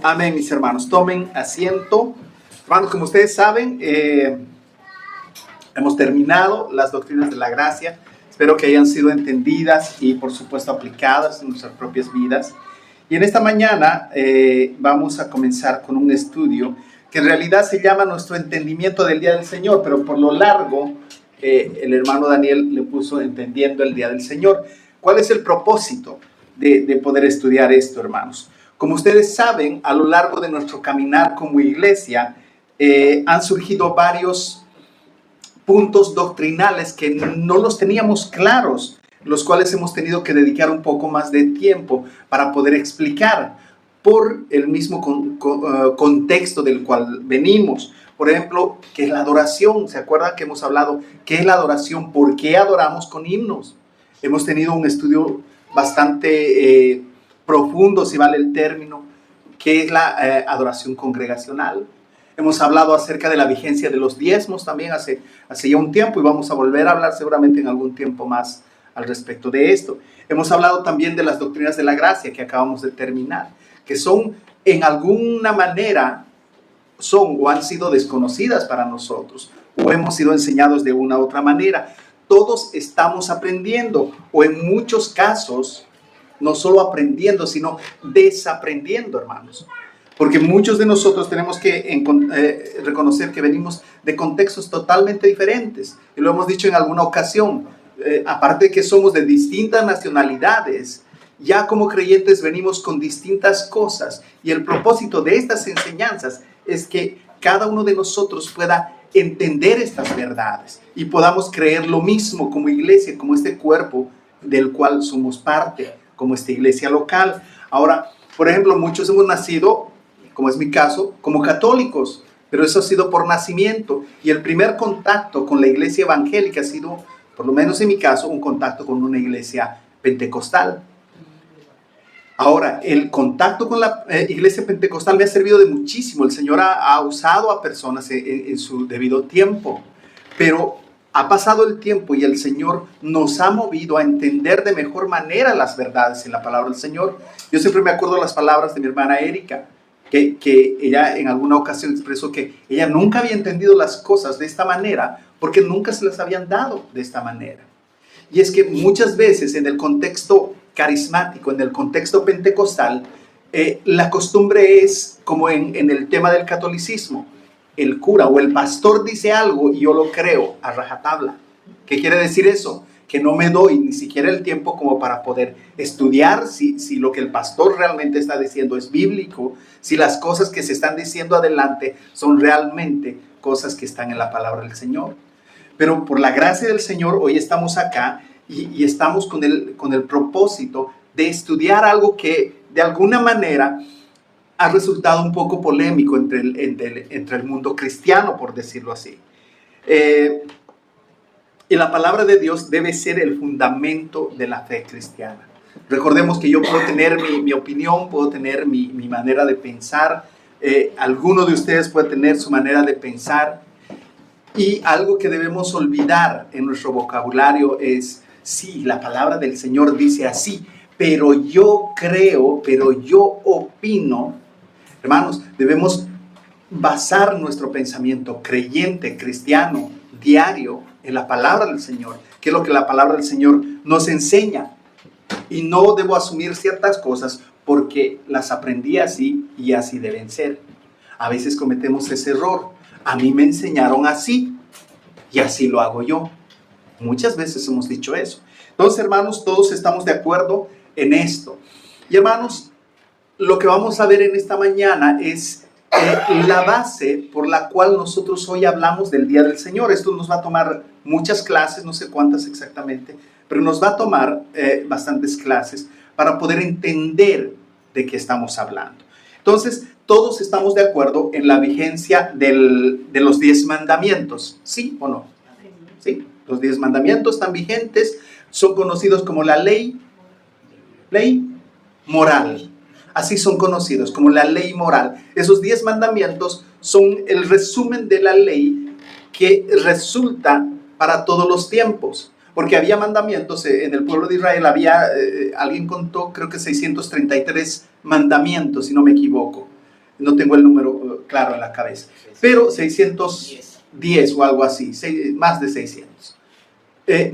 Amén, mis hermanos. Tomen asiento. Hermanos, como ustedes saben, hemos terminado las doctrinas de la gracia. Espero que hayan sido entendidas y, por supuesto, aplicadas en nuestras propias vidas. Y en esta mañana vamos a comenzar con un estudio que en realidad se llama Nuestro Entendimiento del Día del Señor, pero por lo largo el hermano Daniel le puso Entendiendo el Día del Señor. ¿Cuál es el propósito de poder estudiar esto, hermanos? Como ustedes saben, a lo largo de nuestro caminar como iglesia, han surgido varios puntos doctrinales que no los teníamos claros, los cuales hemos tenido que dedicar un poco más de tiempo para poder explicar por el mismo contexto del cual venimos. Por ejemplo, ¿qué es la adoración? ¿Se acuerdan que hemos hablado qué es la adoración? ¿Por qué adoramos con himnos? Hemos tenido un estudio bastante profundo, si vale el término, qué es la adoración congregacional. Hemos hablado acerca de la vigencia de los diezmos también hace ya un tiempo y vamos a volver a hablar seguramente en algún tiempo más al respecto de esto. Hemos hablado también de las doctrinas de la gracia que acabamos de terminar, que son en alguna manera, son o han sido desconocidas para nosotros o hemos sido enseñados de una u otra manera. Todos estamos aprendiendo o en muchos casos no solo aprendiendo, sino desaprendiendo, hermanos. Porque muchos de nosotros tenemos que reconocer que venimos de contextos totalmente diferentes. Y lo hemos dicho en alguna ocasión. Aparte de que somos de distintas nacionalidades, ya como creyentes venimos con distintas cosas. Y el propósito de estas enseñanzas es que cada uno de nosotros pueda entender estas verdades y podamos creer lo mismo como iglesia, como este cuerpo del cual somos parte, como esta iglesia local. Ahora, por ejemplo, muchos hemos nacido, como es mi caso, como católicos, pero eso ha sido por nacimiento. Y el primer contacto con la iglesia evangélica ha sido, por lo menos en mi caso, un contacto con una iglesia pentecostal. Ahora, el contacto con la iglesia pentecostal me ha servido de muchísimo. El Señor ha usado a personas en su debido tiempo, pero ha pasado el tiempo y el Señor nos ha movido a entender de mejor manera las verdades en la palabra del Señor. Yo siempre me acuerdo las palabras de mi hermana Erika, que ella en alguna ocasión expresó que ella nunca había entendido las cosas de esta manera porque nunca se las habían dado de esta manera. Y es que muchas veces en el contexto carismático, en el contexto pentecostal, la costumbre es como en el tema del catolicismo. El cura o el pastor dice algo y yo lo creo a rajatabla. ¿Qué quiere decir eso? Que no me doy ni siquiera el tiempo como para poder estudiar si lo que el pastor realmente está diciendo es bíblico, si las cosas que se están diciendo adelante son realmente cosas que están en la palabra del Señor. Pero por la gracia del Señor hoy estamos acá y estamos con el propósito de estudiar algo que de alguna manera ha resultado un poco polémico entre el mundo cristiano, por decirlo así. Y la palabra de Dios debe ser el fundamento de la fe cristiana. Recordemos que yo puedo tener mi opinión, puedo tener mi manera de pensar. Alguno de ustedes puede tener su manera de pensar. Y algo que debemos olvidar en nuestro vocabulario es, sí, la palabra del Señor dice así, pero yo creo, pero yo opino. Hermanos, debemos basar nuestro pensamiento creyente, cristiano, diario, en la palabra del Señor, que es lo que la palabra del Señor nos enseña. Y no debo asumir ciertas cosas porque las aprendí así y así deben ser. A veces cometemos ese error. A mí me enseñaron así y así lo hago yo. Muchas veces hemos dicho eso. Entonces, hermanos, todos estamos de acuerdo en esto. Y hermanos, lo que vamos a ver en esta mañana es la base por la cual nosotros hoy hablamos del Día del Señor. Esto nos va a tomar muchas clases, no sé cuántas exactamente, pero nos va a tomar bastantes clases para poder entender de qué estamos hablando. Entonces, todos estamos de acuerdo en la vigencia de los 10 mandamientos, ¿sí o no? Sí, los 10 mandamientos están vigentes, son conocidos como la ley moral. Así son conocidos como la ley moral. Esos 10 mandamientos son el resumen de la ley que resulta para todos los tiempos. Porque había mandamientos en el pueblo de Israel, alguien contó, creo que 633 mandamientos, si no me equivoco. no tengo el número claro en la cabeza, pero 610 o algo así, más de 600,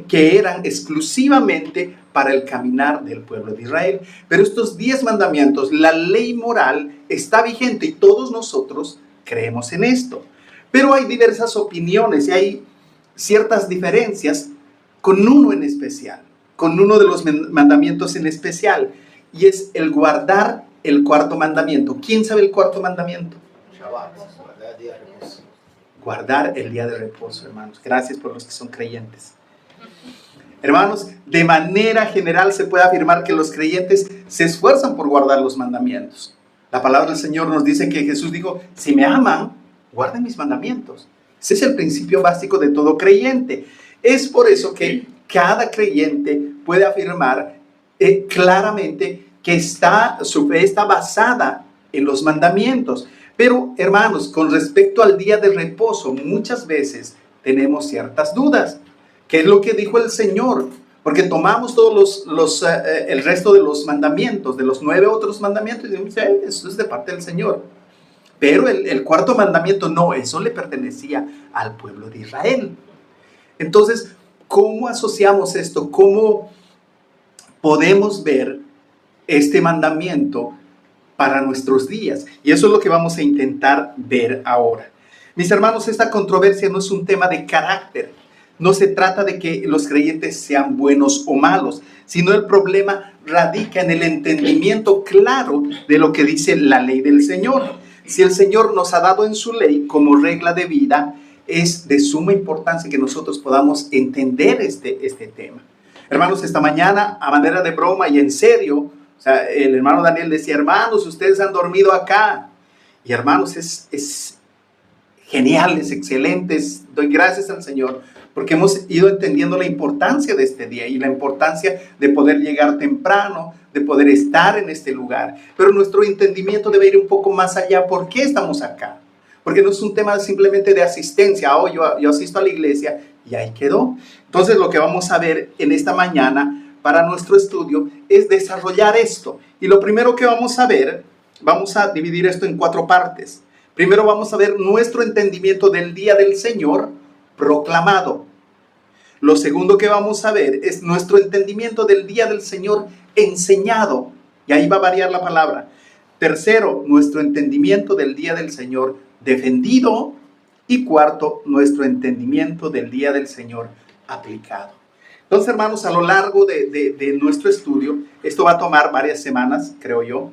que eran exclusivamente para el caminar del pueblo de Israel. Pero estos 10 mandamientos, la ley moral está vigente y todos nosotros creemos en esto. Pero hay diversas opiniones y hay ciertas diferencias con uno en especial, con uno de los mandamientos en especial, y es el guardar el cuarto mandamiento. ¿Quién sabe el cuarto mandamiento? Shabbat, guardar el día de reposo. Guardar el día de reposo, hermanos. Gracias por los que son creyentes. Hermanos, de manera general se puede afirmar que los creyentes se esfuerzan por guardar los mandamientos. La palabra del Señor nos dice que Jesús dijo, si me aman, guarden mis mandamientos. Ese es el principio básico de todo creyente. Es por eso que cada creyente puede afirmar claramente que su fe está basada en los mandamientos. Pero, hermanos, con respecto al día de reposo, muchas veces tenemos ciertas dudas. ¿Qué es lo que dijo el Señor? Porque tomamos todos el resto de los mandamientos, de los 9 otros mandamientos, y decimos, eso es de parte del Señor. Pero el cuarto mandamiento no, eso le pertenecía al pueblo de Israel. Entonces, ¿cómo asociamos esto? ¿Cómo podemos ver este mandamiento para nuestros días? Y eso es lo que vamos a intentar ver ahora. Mis hermanos, esta controversia no es un tema de carácter. No se trata de que los creyentes sean buenos o malos, sino el problema radica en el entendimiento claro de lo que dice la ley del Señor. Si el Señor nos ha dado en su ley como regla de vida, es de suma importancia que nosotros podamos entender este tema. Hermanos, esta mañana, a manera de broma y en serio, el hermano Daniel decía, hermanos, ustedes han dormido acá. Y hermanos, es genial, es excelente, doy gracias al Señor, porque hemos ido entendiendo la importancia de este día y la importancia de poder llegar temprano, de poder estar en este lugar. Pero nuestro entendimiento debe ir un poco más allá. ¿Por qué estamos acá? Porque no es un tema simplemente de asistencia. Yo asisto a la iglesia y ahí quedó. Entonces lo que vamos a ver en esta mañana para nuestro estudio es desarrollar esto. Y lo primero que vamos a ver, vamos a dividir esto en 4 partes. Primero vamos a ver nuestro entendimiento del día del Señor proclamado. Lo segundo que vamos a ver es nuestro entendimiento del día del Señor enseñado. Y ahí va a variar la palabra. Tercero, nuestro entendimiento del día del Señor defendido. Y cuarto, nuestro entendimiento del día del Señor aplicado. Entonces, hermanos, a lo largo de nuestro estudio, esto va a tomar varias semanas, creo yo.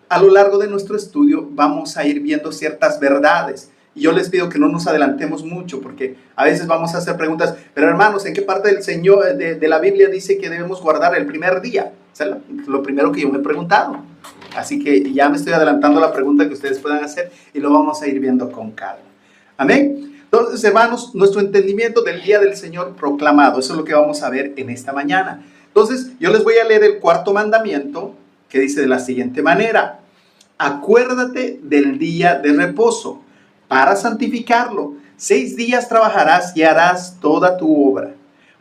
A lo largo de nuestro estudio vamos a ir viendo ciertas verdades. Y yo les pido que no nos adelantemos mucho, porque a veces vamos a hacer preguntas, pero hermanos, ¿en qué parte del Señor, de la Biblia dice que debemos guardar el primer día? O sea, lo primero que yo me he preguntado. Así que ya me estoy adelantando a la pregunta que ustedes puedan hacer y lo vamos a ir viendo con calma. Amén. Entonces, hermanos, nuestro entendimiento del día del Señor proclamado, eso es lo que vamos a ver en esta mañana. Entonces, yo les voy a leer el cuarto mandamiento, que dice de la siguiente manera: acuérdate del día de reposo para santificarlo. 6 días trabajarás y harás toda tu obra,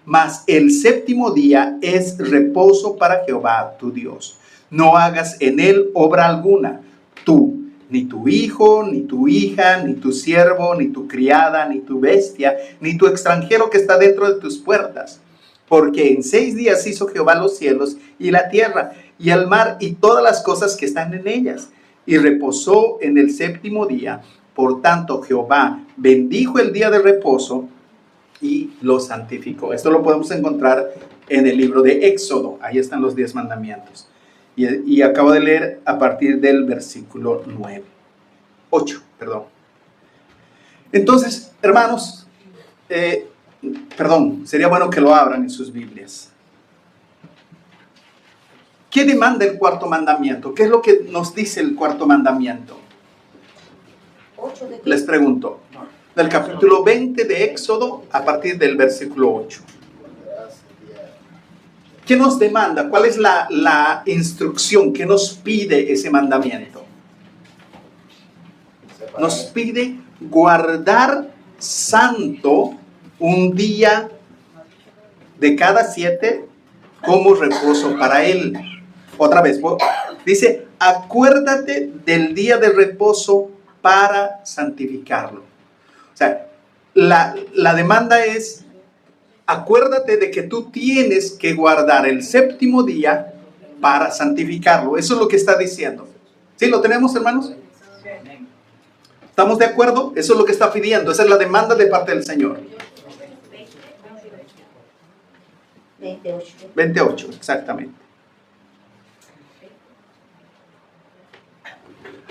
mas el 7º día es reposo para Jehová tu Dios. No hagas en él obra alguna, tú, ni tu hijo, ni tu hija, ni tu siervo, ni tu criada, ni tu bestia, ni tu extranjero que está dentro de tus puertas. Porque en 6 días hizo Jehová los cielos y la tierra y el mar y todas las cosas que están en ellas, y reposó en el 7º día. Por tanto, Jehová bendijo el día de reposo y lo santificó. Esto lo podemos encontrar en el libro de Éxodo. Ahí están los 10 mandamientos. Y acabo de leer a partir del versículo 8. Entonces, hermanos, sería bueno que lo abran en sus Biblias. ¿Qué demanda el cuarto mandamiento? ¿Qué es lo que nos dice el cuarto mandamiento? Les pregunto, del capítulo 20 de Éxodo a partir del versículo 8. ¿Qué nos demanda? ¿Cuál es la instrucción que nos pide ese mandamiento? Nos pide guardar santo un día de cada 7 como reposo para él. Otra vez, dice, acuérdate del día de reposo para santificarlo. O sea, la demanda es, acuérdate de que tú tienes que guardar el séptimo día para santificarlo. Eso es lo que está diciendo. ¿Sí lo tenemos, hermanos? ¿Estamos de acuerdo? Eso es lo que está pidiendo. Esa es la demanda de parte del Señor. 28, exactamente.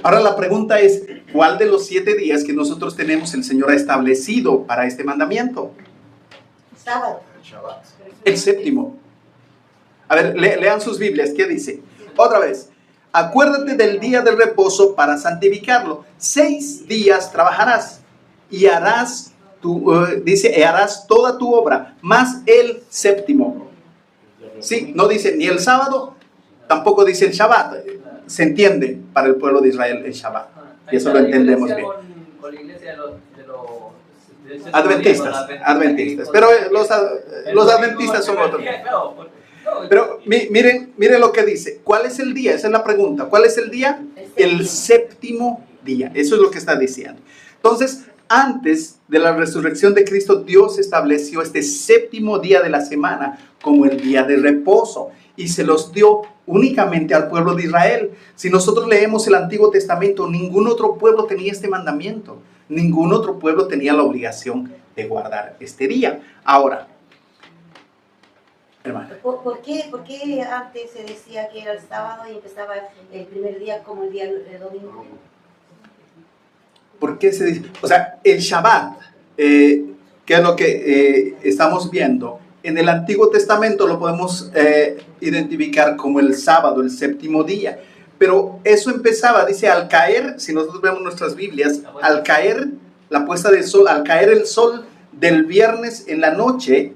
Ahora la pregunta es, ¿cuál de los 7 días que nosotros tenemos el Señor ha establecido para este mandamiento? Sábado. Shabbat. El séptimo. A ver, lean sus Biblias. ¿Qué dice? Otra vez. Acuérdate del día del reposo para santificarlo. 6 días trabajarás y harás, harás toda tu obra, más el séptimo. Sí, no dice ni el sábado, tampoco dice el Shabbat. Se entiende para el pueblo de Israel el Shabbat. Y eso lo entendemos bien. Con la iglesia de los Adventistas. Pero los adventistas son otros. Pero miren lo que dice. ¿Cuál es el día? Esa es la pregunta. ¿Cuál es el día? El séptimo día. Eso es lo que está diciendo. Entonces, antes de la resurrección de Cristo, Dios estableció este séptimo día de la semana como el día de reposo y se los dio únicamente al pueblo de Israel. Si nosotros leemos el Antiguo Testamento, ningún otro pueblo tenía este mandamiento. Ningún otro pueblo tenía la obligación de guardar este día. Ahora, hermano. ¿Por qué antes se decía que era el sábado y empezaba el primer día como el día del domingo? ¿Por qué se dice? O sea, el Shabbat, que es lo que estamos viendo, en el Antiguo Testamento lo podemos identificar como el sábado, el séptimo día. Pero eso empezaba, dice, al caer, si nosotros vemos nuestras Biblias, al caer la puesta del sol, al caer el sol del viernes en la noche,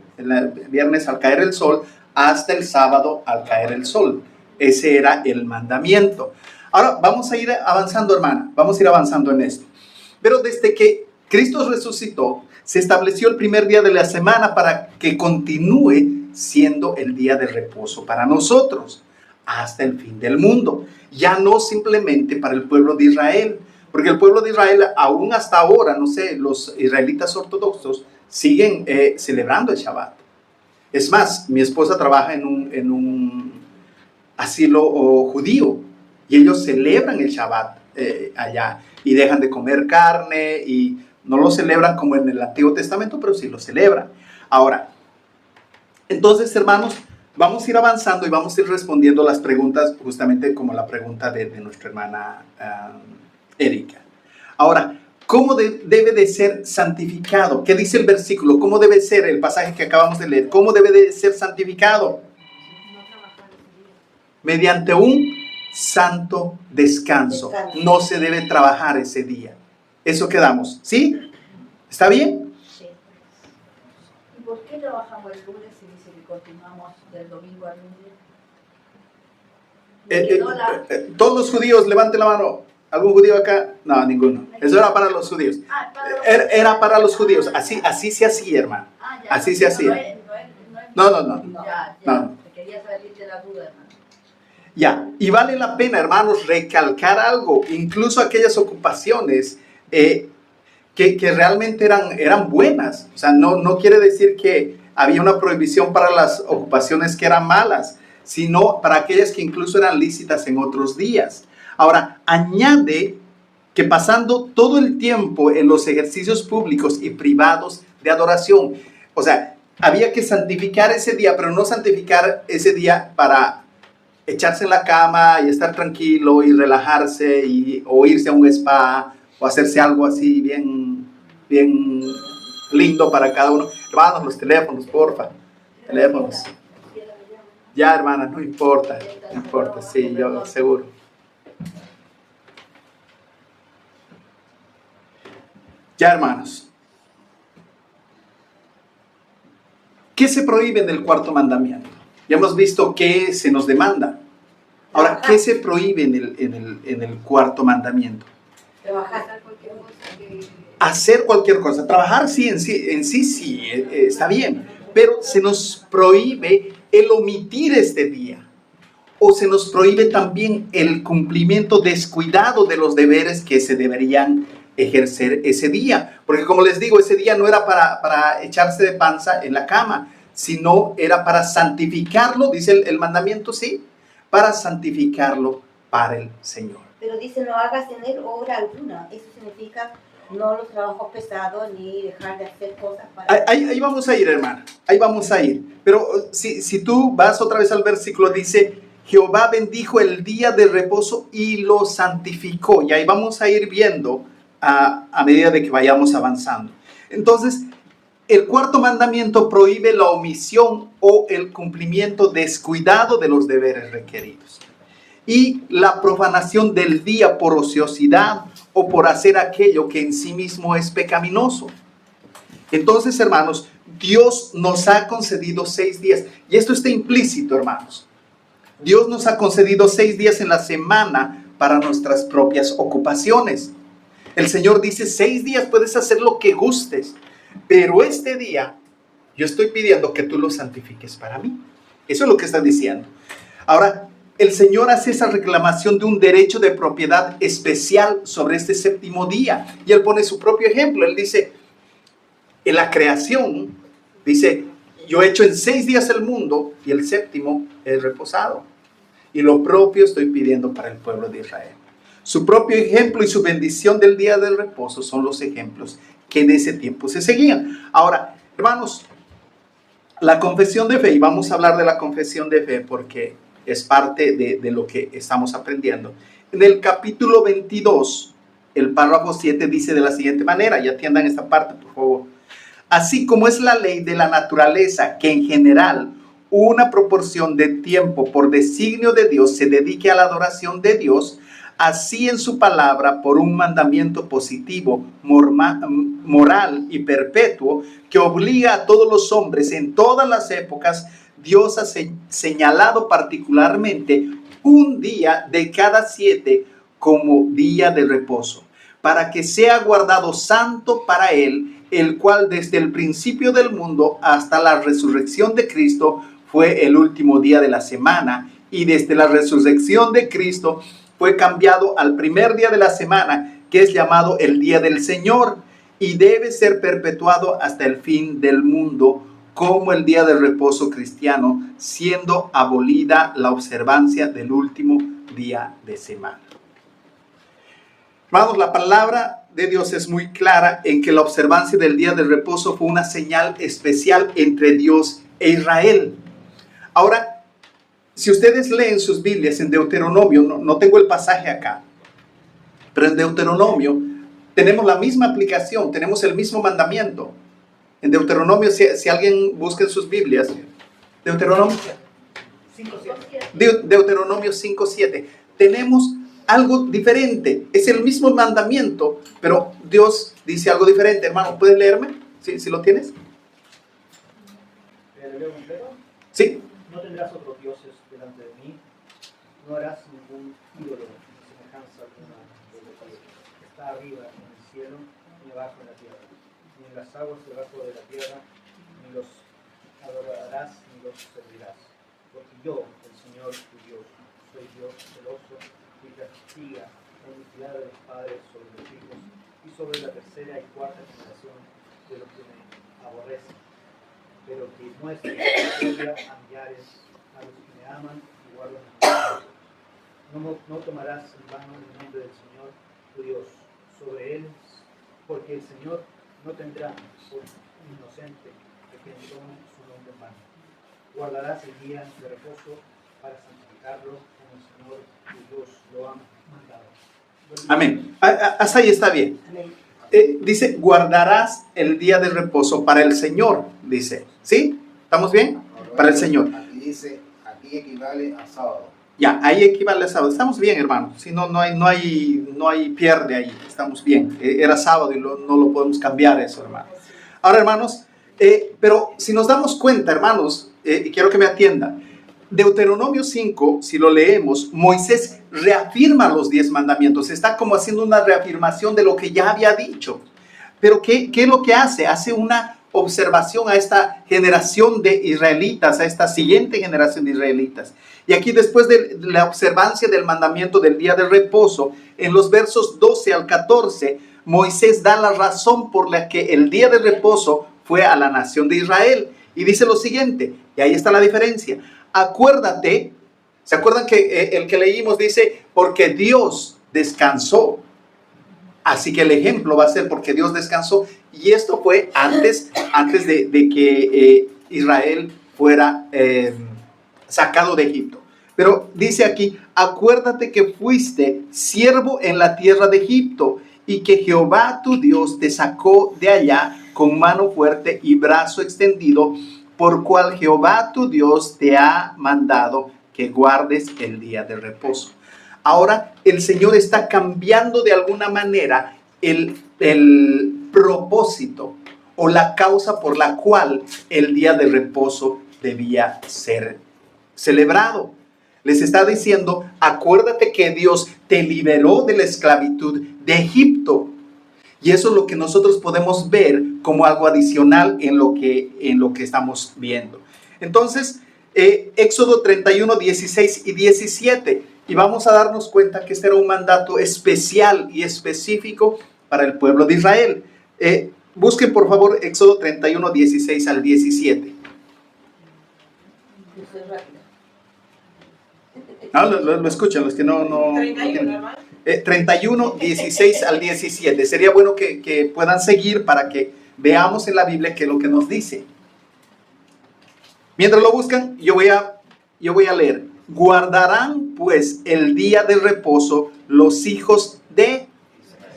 viernes al caer el sol, hasta el sábado al caer el sol. Ese era el mandamiento. Ahora vamos a ir avanzando, hermana, vamos a ir avanzando en esto. Pero desde que Cristo resucitó, se estableció el primer día de la semana para que continúe siendo el día de reposo para nosotros hasta el fin del mundo. Ya no simplemente para el pueblo de Israel, porque el pueblo de Israel aún hasta ahora, no sé, los israelitas ortodoxos siguen celebrando el Shabbat. Es más, mi esposa trabaja en un asilo judío y ellos celebran el Shabbat allá y dejan de comer carne y no lo celebran como en el Antiguo Testamento, pero sí lo celebran. Ahora, entonces, hermanos, vamos a ir avanzando y vamos a ir respondiendo las preguntas, justamente como la pregunta de nuestra hermana Erika. Ahora, ¿cómo debe de ser santificado? ¿Qué dice el versículo? ¿Cómo debe ser el pasaje que acabamos de leer? ¿Cómo debe de ser santificado? Mediante un santo descanso. No se debe trabajar ese día. Eso quedamos. ¿Sí? ¿Está bien? Sí. ¿Y por qué trabajamos el lunes y dice que continuamos del domingo al lunes? Todos los judíos, levanten la mano. ¿Algún judío acá? No, ninguno. Eso era para los judíos. Era para los judíos. Así se hacía, hermano. Así se hacía. No. No. Quería salir de la duda, hermano. Ya, y vale la pena, hermanos, recalcar algo. Incluso aquellas ocupaciones que realmente eran buenas. O sea, no quiere decir que había una prohibición para las ocupaciones que eran malas, sino para aquellas que incluso eran lícitas en otros días. Ahora, añade que pasando todo el tiempo en los ejercicios públicos y privados de adoración, o sea, había que santificar ese día, pero no santificar ese día para echarse en la cama y estar tranquilo y relajarse o irse a un spa o hacerse algo así bien lindo para cada uno. Hermanos, los teléfonos, porfa, teléfonos. Ya, hermana, no importa, sí, yo seguro. Ya, hermanos. ¿Qué se prohíbe en el cuarto mandamiento? Ya hemos visto qué se nos demanda. Ahora, ¿qué se prohíbe en el cuarto mandamiento? Trabajar. Hacer cualquier cosa. Trabajar sí, en sí, está bien. Pero se nos prohíbe el omitir este día. o se nos prohíbe también el cumplimiento descuidado de los deberes que se deberían ejercer ese día? Porque como les digo, ese día no era para echarse de panza en la cama, sino era para santificarlo, dice el mandamiento, sí, para santificarlo para el Señor. Pero dice, no hagas en él obra alguna. Eso significa no los trabajos pesados ni dejar de hacer cosas para... Ahí vamos a ir, hermana, ahí vamos a ir. Pero si tú vas otra vez al versículo, dice, Jehová bendijo el día de reposo y lo santificó. Y ahí vamos a ir viendo a medida de que vayamos avanzando. Entonces, el cuarto mandamiento prohíbe la omisión o el cumplimiento descuidado de los deberes requeridos. Y la profanación del día por ociosidad o por hacer aquello que en sí mismo es pecaminoso. Entonces, hermanos, Dios nos ha concedido 6 días. Y esto está implícito, hermanos. Dios nos ha concedido 6 días en la semana para nuestras propias ocupaciones. El Señor dice, 6 días puedes hacer lo que gustes, pero este día yo estoy pidiendo que tú lo santifiques para mí. Eso es lo que está diciendo. Ahora, el Señor hace esa reclamación de un derecho de propiedad especial sobre este 7º día. Y Él pone su propio ejemplo. Él dice, en la creación, dice, yo he hecho en 6 días el mundo y el 7º es reposado. Y lo propio estoy pidiendo para el pueblo de Israel. Su propio ejemplo y su bendición del día del reposo son los ejemplos que en ese tiempo se seguían. Ahora, hermanos, la confesión de fe, y vamos a hablar de la confesión de fe porque es parte de lo que estamos aprendiendo. En el capítulo 22, el párrafo 7 dice de la siguiente manera, y atiendan esta parte, por favor. Así como es la ley de la naturaleza, que en general una proporción de tiempo por designio de Dios se dedique a la adoración de Dios, así en su palabra, por un mandamiento positivo, moral y perpetuo, que obliga a todos los hombres en todas las épocas, Dios ha señalado particularmente un día de cada 7 como día de reposo, para que sea guardado santo para Él, el cual desde el principio del mundo hasta la resurrección de Cristo fue el último día de la semana, y desde la resurrección de Cristo fue cambiado al primer día de la semana, que es llamado el día del Señor, y debe ser perpetuado hasta el fin del mundo, como el día de reposo cristiano, siendo abolida la observancia del último día de semana. Hermanos, la palabra de Dios es muy clara en que la observancia del día de reposo fue una señal especial entre Dios e Israel. Ahora, si ustedes leen sus Biblias en Deuteronomio, no tengo el pasaje acá, pero en Deuteronomio tenemos la misma aplicación, tenemos el mismo mandamiento. En Deuteronomio, si alguien busca en sus Biblias, Deuteronomio 5:7, tenemos algo diferente. Es el mismo mandamiento, pero Dios dice algo diferente. Hermano, ¿puedes leerme? ¿Sí lo tienes? ¿Leo completo? Sí. No tendrás otros dioses delante de mí, no harás ningún ídolo de semejanza alguna de lo que está arriba en el cielo, ni abajo en la tierra, ni en las aguas debajo de la tierra, ni los adorarás ni los servirás. Porque yo, el Señor tu Dios, soy Dios celoso y castiga la iniquidad de los padres sobre los hijos y sobre la tercera y cuarta generación de los que me aborrecen, pero que muestre misericordia a millares, a los que me aman y guardan mis mandamientos. No tomarás en vano el nombre del Señor tu Dios sobre él, porque el Señor no tendrá por inocente de quien tome su nombre en vano. Guardarás el día de reposo para santificarlo, como el Señor tu Dios lo ha mandado. Amén. Hasta ahí está bien. Amén. Dice, guardarás el día de reposo para el Señor, dice. ¿Sí? ¿Estamos bien? Para el Señor. Aquí dice, aquí equivale a sábado. Ya, ahí equivale a sábado. Estamos bien, hermano. Si no hay pierde ahí. Estamos bien. Era sábado y no lo podemos cambiar eso, hermano. Ahora, hermanos, pero si nos damos cuenta, hermanos, y quiero que me atiendan. Deuteronomio 5, si lo leemos, Moisés reafirma los 10 mandamientos. Está como haciendo una reafirmación de lo que ya había dicho. Pero ¿qué es lo que hace? Hace una observación a esta generación de israelitas, a esta siguiente generación de israelitas. Y aquí, después de la observancia del mandamiento del día de reposo, en los versos 12 al 14, Moisés da la razón por la que el día de reposo fue a la nación de Israel. Y dice lo siguiente, y ahí está la diferencia. Acuérdate, ¿se acuerdan que el que leímos dice, porque Dios descansó? Así que el ejemplo va a ser porque Dios descansó. Y esto fue antes de que Israel fuera sacado de Egipto. Pero dice aquí, acuérdate que fuiste siervo en la tierra de Egipto y que Jehová tu Dios te sacó de allá con mano fuerte y brazo extendido, por cual Jehová tu Dios te ha mandado que guardes el día de reposo. Ahora el Señor está cambiando de alguna manera el propósito o la causa por la cual el día de reposo debía ser celebrado. Les está diciendo, acuérdate que Dios te liberó de la esclavitud de Egipto. Y eso es lo que nosotros podemos ver como algo adicional en lo que estamos viendo. Entonces, Éxodo 31, 16 y 17. Y vamos a darnos cuenta que este era un mandato especial y específico para el pueblo de Israel. Busquen por favor Éxodo 31, 16 al 17. No, lo escuchan los que no 31, 16 al 17. Sería bueno que puedan seguir para que veamos en la Biblia qué es lo que nos dice. Mientras lo buscan, yo voy a leer. Guardarán pues el día de reposo los hijos de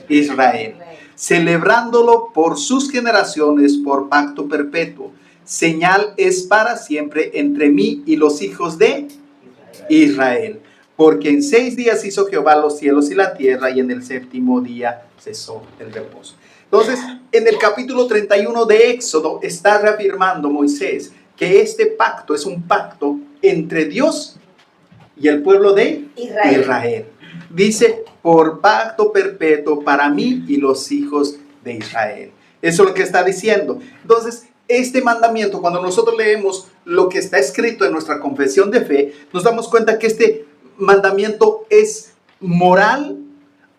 Israel, celebrándolo por sus generaciones por pacto perpetuo. Señal es para siempre entre mí y los hijos de Israel. Porque en 6 días hizo Jehová los cielos y la tierra, y en el 7º día cesó el reposo. Entonces, en el capítulo 31 de Éxodo está reafirmando Moisés que este pacto es un pacto entre Dios y el pueblo de Israel. Dice, por pacto perpetuo para mí y los hijos de Israel. Eso es lo que está diciendo. Entonces, este mandamiento, cuando nosotros leemos lo que está escrito en nuestra confesión de fe, nos damos cuenta que este mandamiento es moral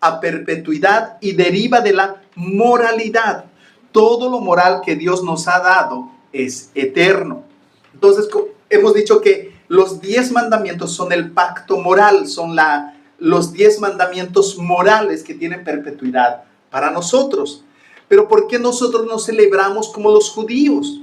a perpetuidad y deriva de la moralidad. Todo lo moral que Dios nos ha dado es eterno. Entonces, hemos dicho que los 10 mandamientos son el pacto moral, son los 10 mandamientos morales que tienen perpetuidad para nosotros. Pero ¿por qué nosotros no celebramos como los judíos?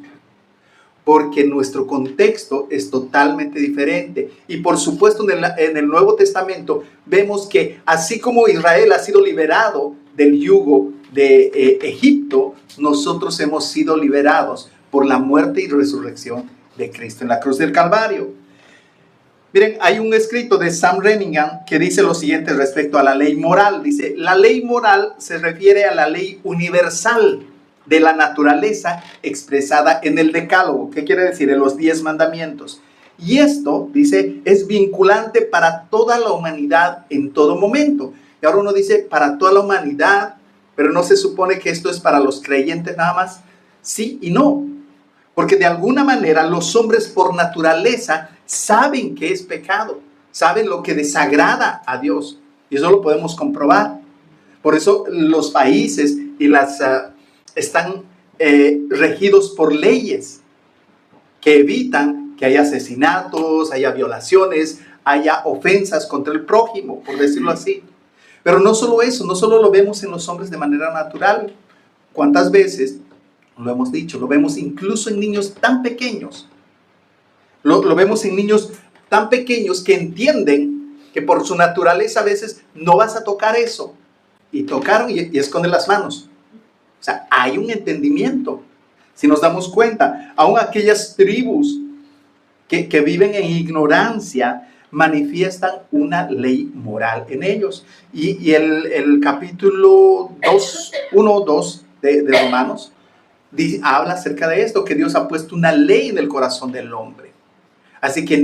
Porque nuestro contexto es totalmente diferente. Y por supuesto en el Nuevo Testamento vemos que así como Israel ha sido liberado del yugo de Egipto, nosotros hemos sido liberados por la muerte y resurrección de Cristo en la cruz del Calvario. Miren, hay un escrito de Sam Renningham que dice lo siguiente respecto a la ley moral. Dice, la ley moral se refiere a la ley universal de la naturaleza expresada en el Decálogo. ¿Qué quiere decir? En los 10 mandamientos. Y esto, dice, es vinculante para toda la humanidad en todo momento. Y ahora uno dice, para toda la humanidad, pero no se supone que esto es para los creyentes nada más. Sí y no. Porque de alguna manera los hombres por naturaleza saben que es pecado. Saben lo que desagrada a Dios. Y eso lo podemos comprobar. Por eso los países y están regidos por leyes que evitan que haya asesinatos, haya violaciones, haya ofensas contra el prójimo, por decirlo así. Pero no solo eso, no solo lo vemos en los hombres de manera natural. ¿Cuántas veces, lo hemos dicho, lo vemos incluso en niños tan pequeños? Lo vemos en niños tan pequeños que entienden que por su naturaleza a veces no vas a tocar eso. Y tocaron y esconden las manos. O sea, hay un entendimiento. Si nos damos cuenta, aún aquellas tribus que viven en ignorancia manifiestan una ley moral en ellos. Y el capítulo 1-2 de Romanos habla acerca de esto, que Dios ha puesto una ley en el corazón del hombre. Así que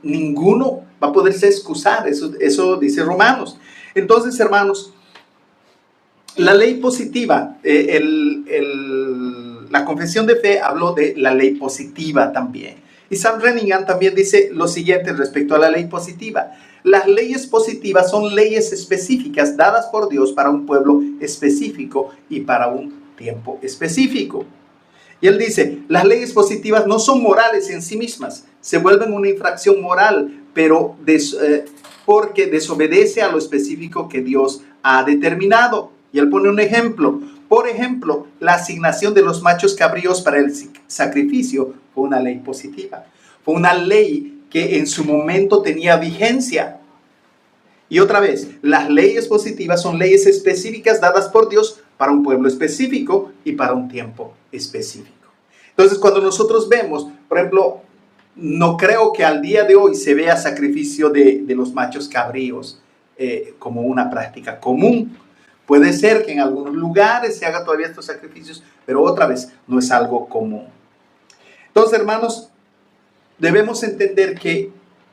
ninguno va a poderse excusar. Eso dice Romanos. Entonces, hermanos, la ley positiva, la confesión de fe habló de la ley positiva también. Y Sam Renningham también dice lo siguiente respecto a la ley positiva. Las leyes positivas son leyes específicas dadas por Dios para un pueblo específico y para un tiempo específico. Y él dice, las leyes positivas no son morales en sí mismas, se vuelven una infracción moral, pero porque desobedece a lo específico que Dios ha determinado. Y él pone un ejemplo. Por ejemplo, la asignación de los machos cabríos para el sacrificio fue una ley positiva. Fue una ley que en su momento tenía vigencia. Y otra vez, las leyes positivas son leyes específicas dadas por Dios para un pueblo específico y para un tiempo específico. Entonces, cuando nosotros vemos, por ejemplo, no creo que al día de hoy se vea sacrificio de los machos cabríos como una práctica común. Puede ser que en algunos lugares se haga todavía estos sacrificios, pero otra vez no es algo común. Entonces, hermanos, debemos entender que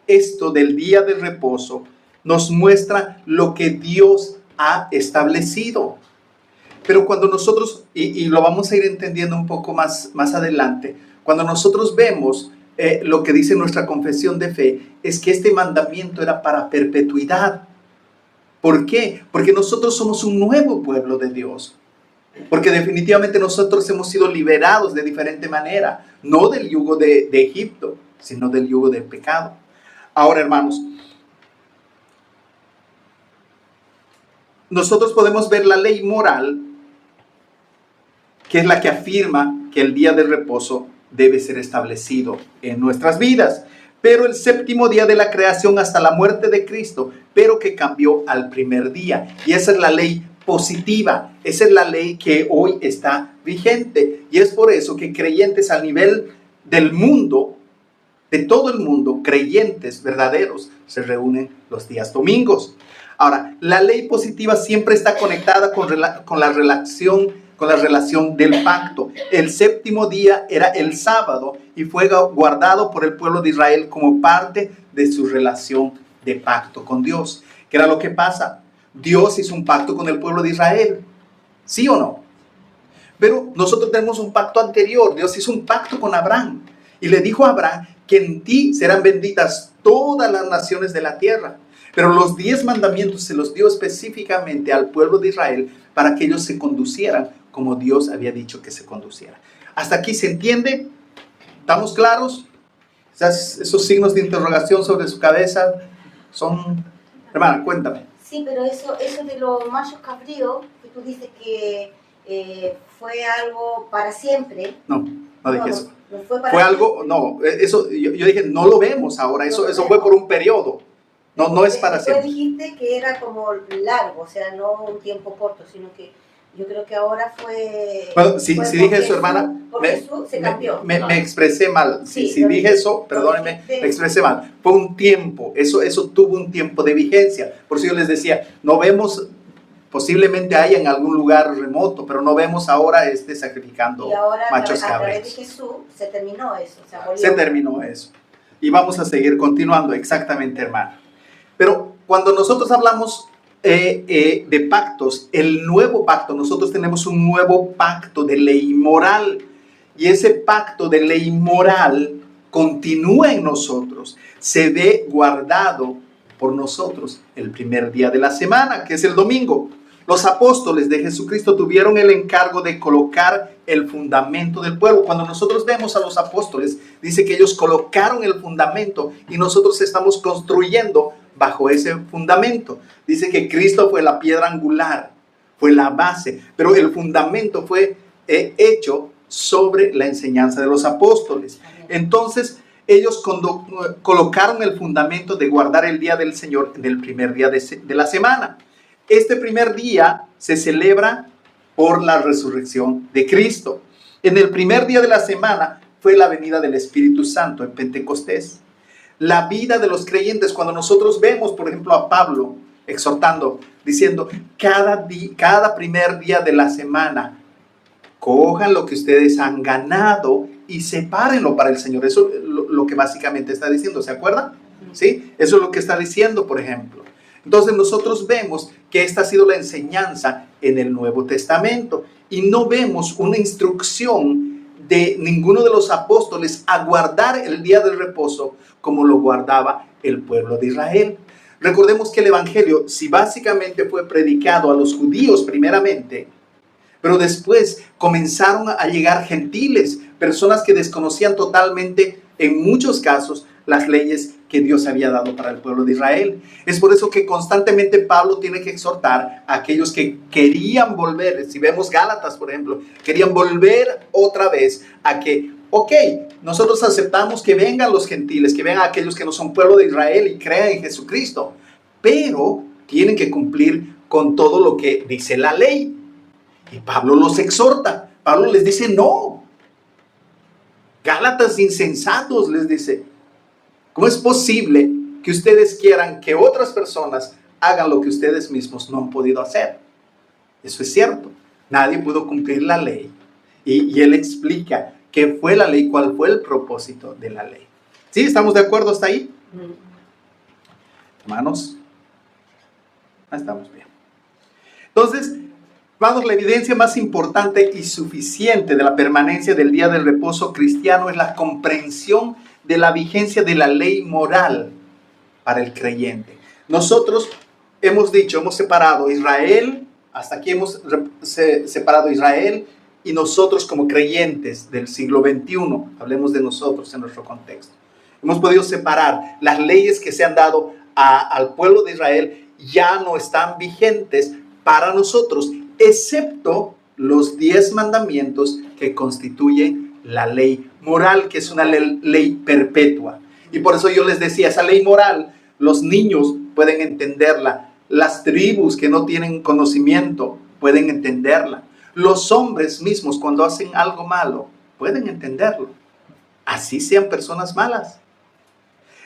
esto del día de reposo nos muestra lo que Dios ha establecido. Pero cuando nosotros, y lo vamos a ir entendiendo un poco más adelante, cuando nosotros vemos lo que dice nuestra confesión de fe, es que este mandamiento era para perpetuidad. ¿Por qué? Porque nosotros somos un nuevo pueblo de Dios. Porque definitivamente nosotros hemos sido liberados de diferente manera, no del yugo de Egipto, sino del yugo del pecado. Ahora, hermanos, nosotros podemos ver la ley moral, que es la que afirma que el día de reposo debe ser establecido en nuestras vidas. Pero el séptimo día de la creación hasta la muerte de Cristo, pero que cambió al primer día. Y esa es la ley positiva, esa es la ley que hoy está vigente. Y es por eso que creyentes a nivel del mundo, de todo el mundo, creyentes verdaderos, se reúnen los días domingos. Ahora, la ley positiva siempre está conectada con la relación del pacto. El séptimo día era el sábado y fue guardado por el pueblo de Israel como parte de su relación de pacto con Dios. ¿Qué era lo que pasa? Dios hizo un pacto con el pueblo de Israel, ¿sí o no? Pero nosotros tenemos un pacto anterior. Dios hizo un pacto con Abraham y le dijo a Abraham que en ti serán benditas todas las naciones de la tierra. Pero los 10 mandamientos se los dio específicamente al pueblo de Israel para que ellos se conducieran como Dios había dicho que se conduciera. ¿Hasta aquí se entiende? ¿Estamos claros? Esos signos de interrogación sobre su cabeza son... Hermana, cuéntame. Sí, pero eso de los machos cabríos, que tú dices que fue algo para siempre. No dije eso. No fue para fue algo, siempre. no, eso yo dije, no lo vemos ahora, eso fue por un periodo. No es para siempre. Tú dijiste que era como largo, o sea, no un tiempo corto, sino que yo creo que ahora fue... Bueno, si dije eso, hermana, Jesús se cambió. me expresé mal. Sí, si dije eso, perdónenme, me expresé mal. Fue un tiempo, eso tuvo un tiempo de vigencia. Por eso yo les decía, no vemos, posiblemente haya en algún lugar remoto, pero no vemos ahora sacrificando y ahora, machos a través cabríos. de Jesús se terminó eso. Se terminó eso. Y vamos a seguir continuando, exactamente, hermano. Pero cuando nosotros hablamos de pactos, el nuevo pacto, nosotros tenemos un nuevo pacto de ley moral. Y ese pacto de ley moral continúa en nosotros, se ve guardado por nosotros el primer día de la semana, que es el domingo. Los apóstoles de Jesucristo tuvieron el encargo de colocar el fundamento del pueblo. Cuando nosotros vemos a los apóstoles, dice que ellos colocaron el fundamento y nosotros estamos construyendo bajo ese fundamento. Dice que Cristo fue la piedra angular, fue la base, pero el fundamento fue hecho sobre la enseñanza de los apóstoles. Entonces, ellos colocaron el fundamento de guardar el día del Señor en el primer día de la semana. Este primer día se celebra por la resurrección de Cristo. En el primer día de la semana fue la venida del Espíritu Santo en Pentecostés. La vida de los creyentes, cuando nosotros vemos, por ejemplo, a Pablo exhortando, diciendo, cada primer día de la semana, cojan lo que ustedes han ganado y sepárenlo para el Señor. Eso es lo que básicamente está diciendo, ¿se acuerdan? ¿Sí? Eso es lo que está diciendo, por ejemplo. Entonces nosotros vemos que esta ha sido la enseñanza en el Nuevo Testamento y no vemos una instrucción de ninguno de los apóstoles a guardar el día del reposo como lo guardaba el pueblo de Israel. Recordemos que el evangelio, si básicamente fue predicado a los judíos primeramente, pero después comenzaron a llegar gentiles, personas que desconocían totalmente, en muchos casos, las leyes que Dios había dado para el pueblo de Israel. Es por eso que constantemente Pablo tiene que exhortar a aquellos que querían volver. Si vemos Gálatas, por ejemplo, querían volver otra vez a que, ok, nosotros aceptamos que vengan los gentiles, que vengan aquellos que no son pueblo de Israel y crean en Jesucristo, pero tienen que cumplir con todo lo que dice la ley. Y Pablo los exhorta. Pablo les dice, no. Gálatas insensatos, les dice, ¿cómo es posible que ustedes quieran que otras personas hagan lo que ustedes mismos no han podido hacer? Eso es cierto. Nadie pudo cumplir la ley. Y él explica qué fue la ley, cuál fue el propósito de la ley. ¿Sí? ¿Estamos de acuerdo hasta ahí? Hermanos, estamos bien. Entonces, hermanos, la evidencia más importante y suficiente de la permanencia del día del reposo cristiano es la comprensión de la vigencia de la ley moral para el creyente. Nosotros hemos separado Israel, hasta aquí hemos separado Israel y nosotros como creyentes del siglo XXI, hablemos de nosotros en nuestro contexto. Hemos podido separar las leyes que se han dado al pueblo de Israel, ya no están vigentes para nosotros, excepto los 10 mandamientos que constituyen la ley moral, que es una ley perpetua. Y por eso yo les decía, esa ley moral, los niños pueden entenderla, las tribus que no tienen conocimiento pueden entenderla, los hombres mismos cuando hacen algo malo pueden entenderlo, así sean personas malas.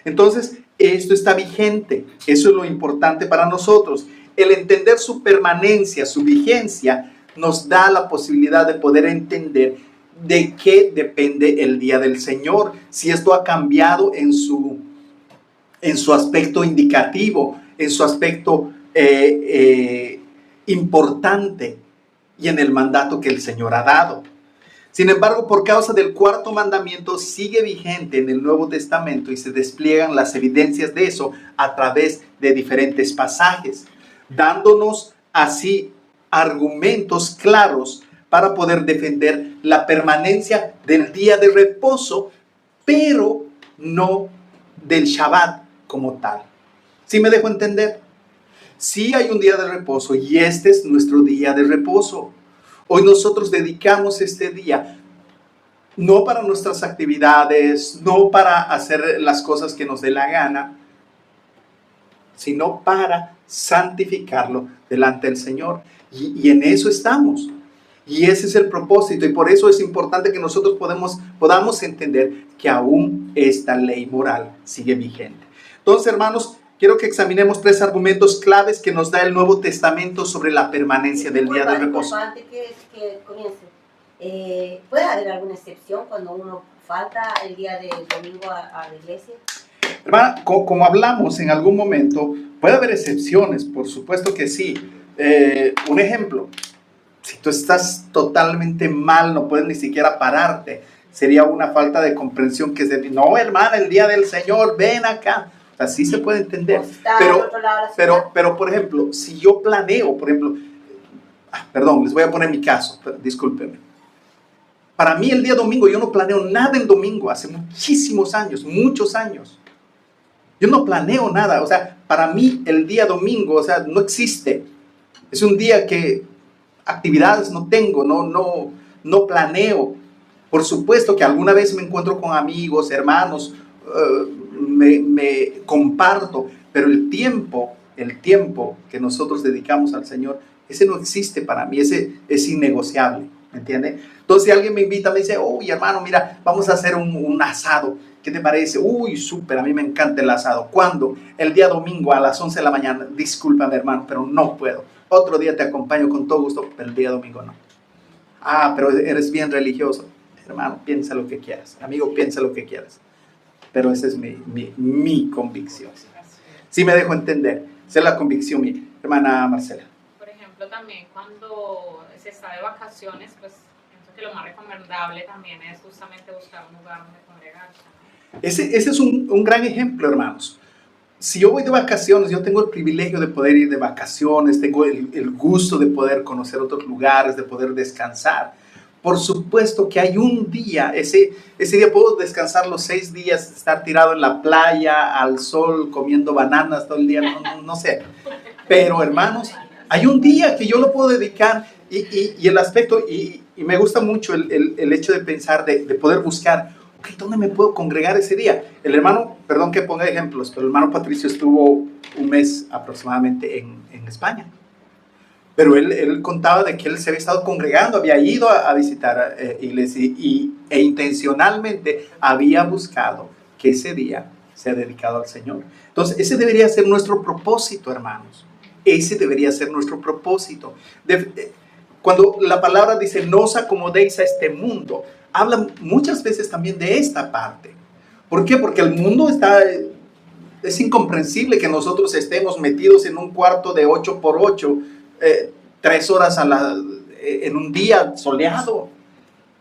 Entonces, esto está vigente, eso es lo importante para nosotros. El entender su permanencia, su vigencia, nos da la posibilidad de poder entender de qué depende el día del Señor, si esto ha cambiado en su aspecto indicativo, en su aspecto importante y en el mandato que el Señor ha dado. Sin embargo, por causa del cuarto mandamiento sigue vigente en el Nuevo Testamento y se despliegan las evidencias de eso a través de diferentes pasajes, dándonos así argumentos claros para poder defender la permanencia del día de reposo, pero no del Shabbat como tal. ¿Sí me dejo entender? Sí hay un día de reposo y este es nuestro día de reposo. Hoy nosotros dedicamos este día no para nuestras actividades, no para hacer las cosas que nos dé la gana, sino para santificarlo delante del Señor. Y en eso estamos. Y ese es el propósito. Y por eso es importante que nosotros podamos entender que aún esta ley moral sigue vigente. Entonces, hermanos, quiero que examinemos 3 argumentos claves que nos da el Nuevo Testamento sobre la permanencia del día de reposo. Antes que comience, ¿puede haber alguna excepción cuando uno falta el día del domingo a la iglesia? Hermana, como hablamos en algún momento, puede haber excepciones, por supuesto que sí. Un ejemplo, si tú estás totalmente mal, no puedes ni siquiera pararte, sería una falta de comprensión que no, hermana, el día del Señor, ven acá. Así se puede entender. Pero, por ejemplo, si yo planeo, perdón, les voy a poner mi caso, discúlpenme. Para mí el día domingo, yo no planeo nada el domingo, hace muchísimos años, muchos años. Yo no planeo nada, o sea, para mí el día domingo, o sea, no existe. Es un día que actividades no tengo, no planeo. Por supuesto que alguna vez me encuentro con amigos, hermanos, me comparto, pero el tiempo que nosotros dedicamos al Señor, ese no existe para mí, ese es innegociable, ¿me entiende? Entonces si alguien me invita, me dice, uy hermano, mira, vamos a hacer un asado, ¿qué te parece? Uy, súper, a mí me encanta el asado. ¿Cuándo? El día domingo a las 11 de la mañana, discúlpame hermano, pero no puedo. Otro día te acompaño con todo gusto, pero el día domingo no. Ah, pero eres bien religioso. Hermano, piensa lo que quieras. Amigo, piensa lo que quieras. Pero esa es mi convicción. Sí me dejo entender. Esa es la convicción mía. Hermana Marcela. Por ejemplo, también cuando se está de vacaciones, pues pienso que lo más recomendable también es justamente buscar un lugar donde congregarse, ¿no? Ese es un gran ejemplo, hermanos. Si yo voy de vacaciones, yo tengo el privilegio de poder ir de vacaciones, tengo el gusto de poder conocer otros lugares, de poder descansar. Por supuesto que hay un día, ese día puedo descansar los 6 días, estar tirado en la playa, al sol, comiendo bananas todo el día, no sé. Pero hermanos, hay un día que yo lo puedo dedicar y el aspecto, y me gusta mucho el hecho de pensar, de poder buscar, okay, ¿dónde me puedo congregar ese día? El hermano, perdón que ponga ejemplos, pero el hermano Patricio estuvo un mes aproximadamente en España. Pero él contaba de que él se había estado congregando, había ido a visitar iglesia e intencionalmente había buscado que ese día sea dedicado al Señor. Entonces, ese debería ser nuestro propósito, hermanos. Ese debería ser nuestro propósito. Cuando la palabra dice, no os acomodéis a este mundo, habla muchas veces también de esta parte. ¿Por qué? Porque el mundo es incomprensible que nosotros estemos metidos en un cuarto de 8x8, 3 horas en un día soleado.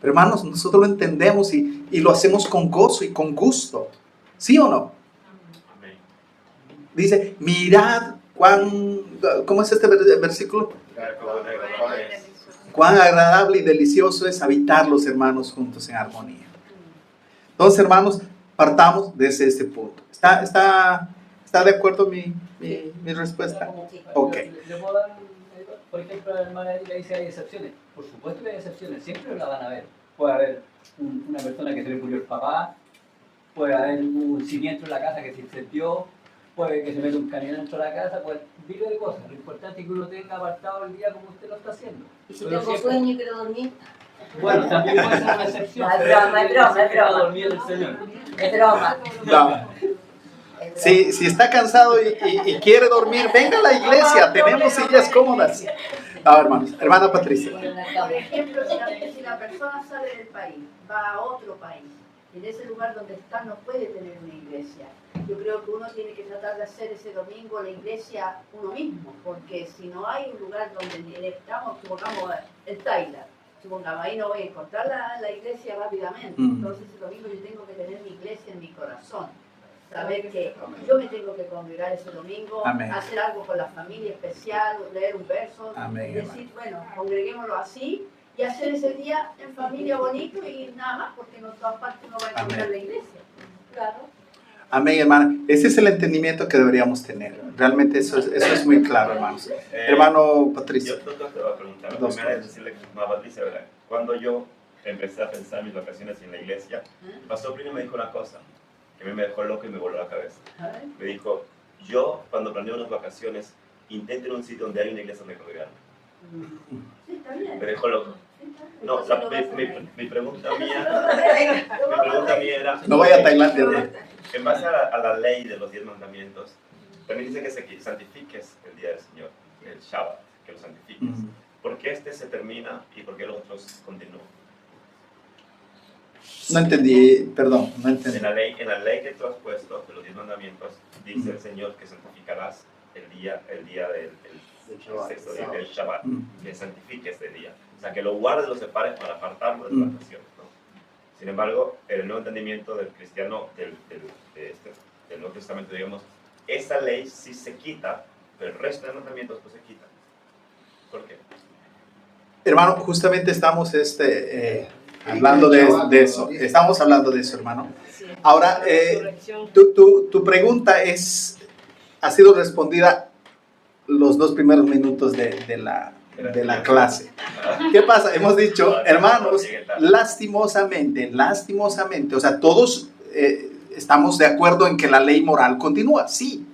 Pero hermanos, nosotros lo entendemos y lo hacemos con gozo y con gusto. ¿Sí o no? Amén. Dice, mirad ¿cómo es este versículo? Cuán agradable y delicioso es habitar los hermanos juntos en armonía. Entonces, hermanos, partamos desde este punto. ¿Está de acuerdo mi respuesta? Ok. Le puedo dar, por ejemplo, la hermana Erika dice hay excepciones. Por supuesto que hay excepciones, siempre la van a ver. Puede haber una persona que se le murió el papá, puede haber un siniestro en la casa que se incendió, puede que se meta un camión dentro de la casa, pues miles de cosas. Lo importante es que uno tenga apartado el día como usted lo está haciendo. ¿Y si tengo sueño y quiero dormir? Bueno, también puede ser una excepción. Es broma, es broma, es broma. Dormir el Señor. Es broma. No. Si está cansado y quiere dormir, venga a la iglesia, tenemos sillas cómodas. A ver, hermanos. Hermana Patricia. Por ejemplo, si la persona sale del país, va a otro país, en ese lugar donde está no puede tener una iglesia. Yo creo que uno tiene que tratar de hacer ese domingo la iglesia uno mismo, porque si no hay un lugar donde estamos, supongamos en Thailand, supongamos ahí no voy a encontrar la iglesia rápidamente, entonces ese domingo yo tengo que tener mi iglesia en mi corazón. Saber que yo me tengo que congregar ese domingo, Amén. hacer algo con la familia especial, leer un verso, Amén, y decir, bueno, congreguémoslo así y hacer ese día en familia bonito y nada más, porque en todas partes uno va a encontrar Amén. la iglesia. Claro. Amén, hermana. Ese es el entendimiento que deberíamos tener. Realmente eso es muy claro, hermanos. Hermano Patricio. Yo te voy a preguntar. La Dos primera es cosas. decirle a Patricia, ¿verdad? Cuando yo empecé a pensar en mis vacaciones en la iglesia, el pastor Plinio me dijo una cosa que a mí me dejó loco y me voló la cabeza. Me dijo, yo cuando planeo unas vacaciones, intento ir a un sitio donde hay una iglesia donde congregarme. Sí, está bien. Me dejó loco. No, mi pregunta mía era... No vaya a Tailandia. ¿No? En base a la ley de los 10 mandamientos, también dice que santifiques el día del Señor, el Shabbat, que lo santifiques. ¿Por qué este se termina y por qué los otros continúan? No entendí, perdón, no entendí. En la ley que tú has puesto, de los 10 mandamientos, dice el Señor que santificarás el día del sexto día, el Shabbat, que santifique este día. O sea, que lo guardes, lo separes para apartarlo de las vacaciones, ¿no? Sin embargo, el nuevo entendimiento del cristiano, del Nuevo Testamento, digamos, esa ley sí se quita, pero el resto de mandamientos pues se quitan. ¿Por qué? Hermano, justamente estamos hablando de eso. Estamos hablando de eso, hermano. Ahora, tu pregunta ha sido respondida los 2 primeros minutos de la clase. ¿Qué pasa? Hemos dicho, hermanos, lastimosamente, o sea, todos estamos de acuerdo en que la ley moral continúa, sí.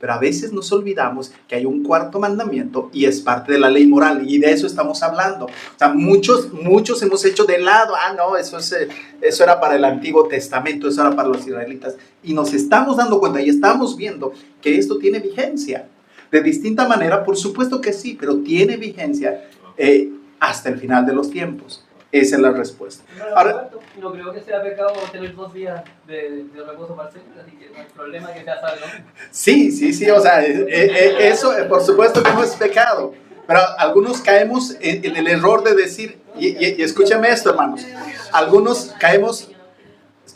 Pero a veces nos olvidamos que hay un 4º mandamiento y es parte de la ley moral, y de eso estamos hablando. O sea, muchos hemos hecho de lado, no, eso era para el Antiguo Testamento, eso era para los israelitas, y nos estamos dando cuenta y estamos viendo que esto tiene vigencia. De distinta manera, por supuesto que sí, pero tiene vigencia hasta el final de los tiempos. Esa es la respuesta. Ahora, No creo que sea pecado tener 2 días de reposo para el Señor, así que no hay problema que sea sábado. sí, o sea, eso por supuesto que no es pecado, pero algunos caemos en el error de decir, y escúchame esto, hermanos, algunos caemos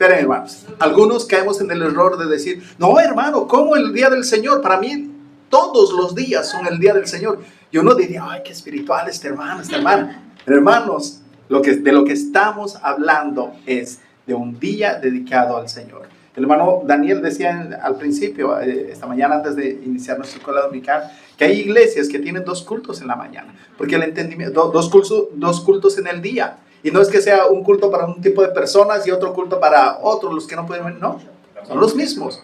en el error de decir, no, hermano, ¿cómo el día del Señor? Para mí todos los días son el día del Señor. Y uno diría, ay, qué espiritual este hermano, esta hermana. Pero hermanos, de lo que estamos hablando es de un día dedicado al Señor. El hermano Daniel decía al principio, esta mañana antes de iniciar nuestra escuela dominical, que hay iglesias que tienen 2 cultos en la mañana, porque el entendimiento, dos cultos en el día. Y no es que sea un culto para un tipo de personas y otro culto para otros, los que no pueden venir, no, son los mismos.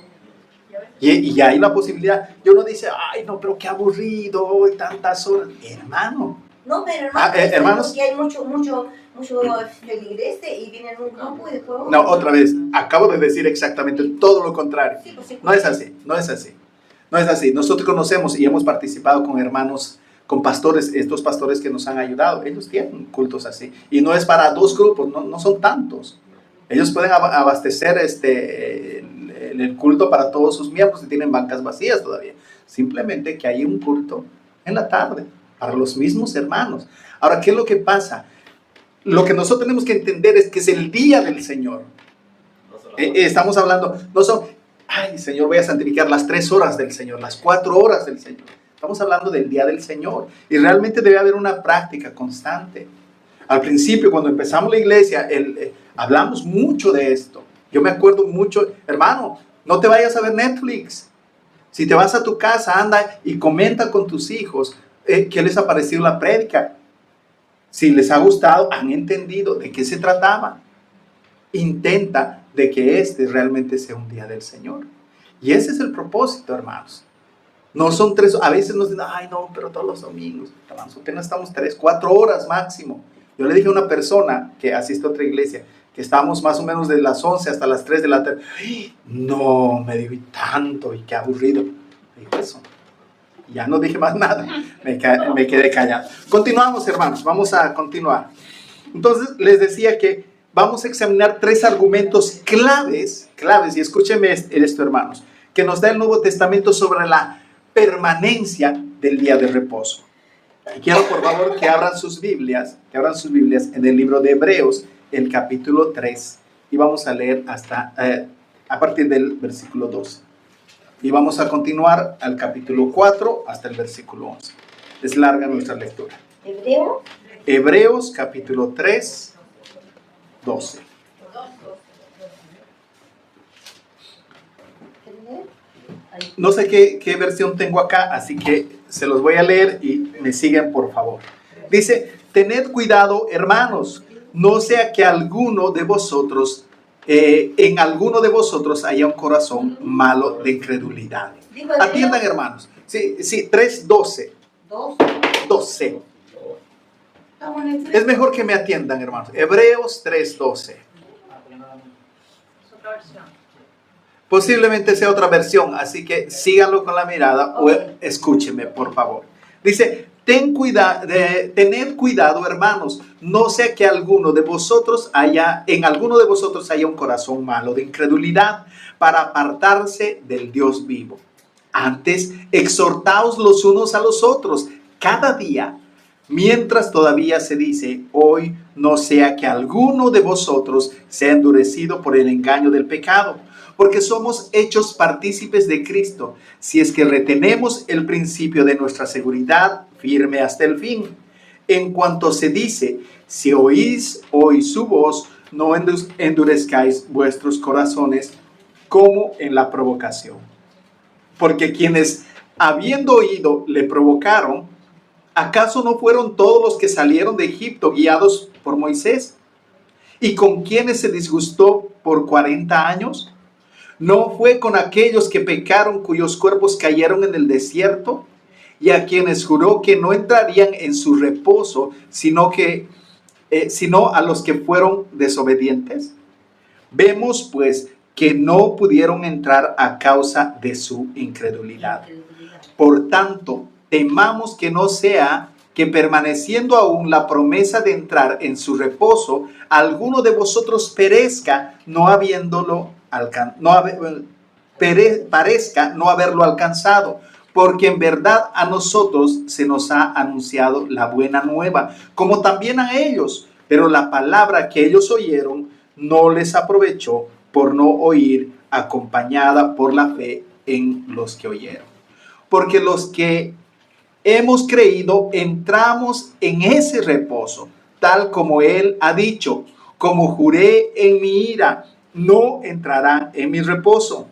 Y hay la posibilidad, y uno dice, ay, no, pero qué aburrido, tantas horas. Hermano. No, pero hermano, hermanos, porque hay mucho feligreses y vienen un grupo y después otro. No, otra vez, acabo de decir exactamente todo lo contrario. Sí, pues, No es así. Nosotros conocemos y hemos participado con hermanos, con pastores, estos pastores que nos han ayudado. Ellos tienen cultos así. Y no es para 2 grupos, no son tantos. Ellos pueden abastecer el culto para todos sus miembros y tienen bancas vacías todavía. Simplemente que hay un culto en la tarde para los mismos hermanos. Ahora, ¿qué es lo que pasa? Lo que nosotros tenemos que entender es que es el día del Señor. Estamos hablando, no son, ay, Señor, voy a santificar las 3 horas del Señor, las 4 horas del Señor. Estamos hablando del día del Señor. Y realmente debe haber una práctica constante. Al principio, cuando empezamos la iglesia, hablamos mucho de esto. Yo me acuerdo mucho, hermano, no te vayas a ver Netflix. Si te vas a tu casa, anda y comenta con tus hijos qué les ha parecido la prédica. Si les ha gustado, han entendido de qué se trataba. Intenta de que este realmente sea un día del Señor. Y ese es el propósito, hermanos. No son 3, a veces nos dicen, ay no, pero todos los domingos, apenas estamos 3, 4 horas máximo. Yo le dije a una persona que asiste a otra iglesia, que estamos más o menos de las 11 hasta las 3 de la tarde. No, me dijo, y tanto, y qué aburrido. Me dijo eso. Ya no dije más nada, me quedé callado. Continuamos, hermanos, vamos a continuar. Entonces, les decía que vamos a examinar 3 argumentos claves, y escúchenme esto, hermanos, que nos da el Nuevo Testamento sobre la permanencia del día de reposo. Y quiero, por favor, que abran sus Biblias en el libro de Hebreos, el capítulo 3, y vamos a leer hasta a partir del versículo 12. Y vamos a continuar al capítulo 4 hasta el versículo 11. Es larga nuestra lectura. Hebreos capítulo 3, 12. No sé qué versión tengo acá, así que se los voy a leer y me siguen, por favor. Dice, tened cuidado, hermanos, no sea que alguno de vosotros en alguno de vosotros haya un corazón malo de incredulidad. Atiendan, hermanos. Sí, 3:12. 12. Es mejor que me atiendan, hermanos. Hebreos 3:12. Posiblemente sea otra versión, así que síganlo con la mirada o escúchenme, por favor. Dice, tened cuidado, hermanos, no sea que en alguno de vosotros haya un corazón malo de incredulidad para apartarse del Dios vivo. Antes, exhortaos los unos a los otros cada día, mientras todavía se dice, hoy no sea que alguno de vosotros sea endurecido por el engaño del pecado, porque somos hechos partícipes de Cristo, si es que retenemos el principio de nuestra seguridad firme hasta el fin. En cuanto se dice, si oís hoy su voz, no endurezcáis vuestros corazones como en la provocación. Porque quienes, habiendo oído, le provocaron, ¿acaso no fueron todos los que salieron de Egipto guiados por Moisés? ¿Y con quienes se disgustó por 40 años? ¿No fue con aquellos que pecaron, cuyos cuerpos cayeron en el desierto? Y a quienes juró que no entrarían en su reposo, sino a los que fueron desobedientes. Vemos pues que no pudieron entrar a causa de su incredulidad. Por tanto, temamos que no sea que permaneciendo aún la promesa de entrar en su reposo, alguno de vosotros perezca no habiéndolo parezca no haberlo alcanzado, porque en verdad a nosotros se nos ha anunciado la buena nueva, como también a ellos, pero la palabra que ellos oyeron no les aprovechó por no oír acompañada por la fe en los que oyeron. Porque los que hemos creído entramos en ese reposo, tal como él ha dicho, como juré en mi ira, no entrarán en mi reposo,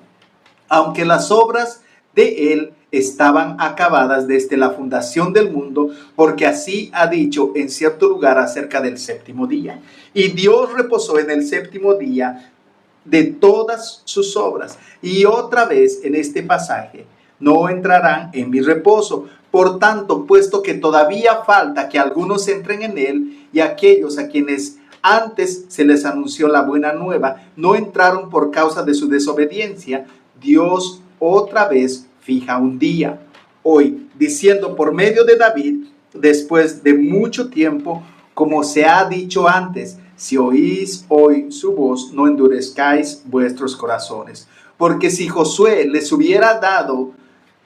aunque las obras de él estaban acabadas desde la fundación del mundo, porque así ha dicho en cierto lugar acerca del séptimo día. Y Dios reposó en el séptimo día de todas sus obras. Y otra vez en este pasaje, no entrarán en mi reposo. Por tanto, puesto que todavía falta que algunos entren en él, y aquellos a quienes antes se les anunció la buena nueva no entraron por causa de su desobediencia, Dios otra vez fija un día, hoy, diciendo por medio de David, después de mucho tiempo, como se ha dicho antes, si oís hoy su voz, no endurezcáis vuestros corazones. Porque si Josué les hubiera dado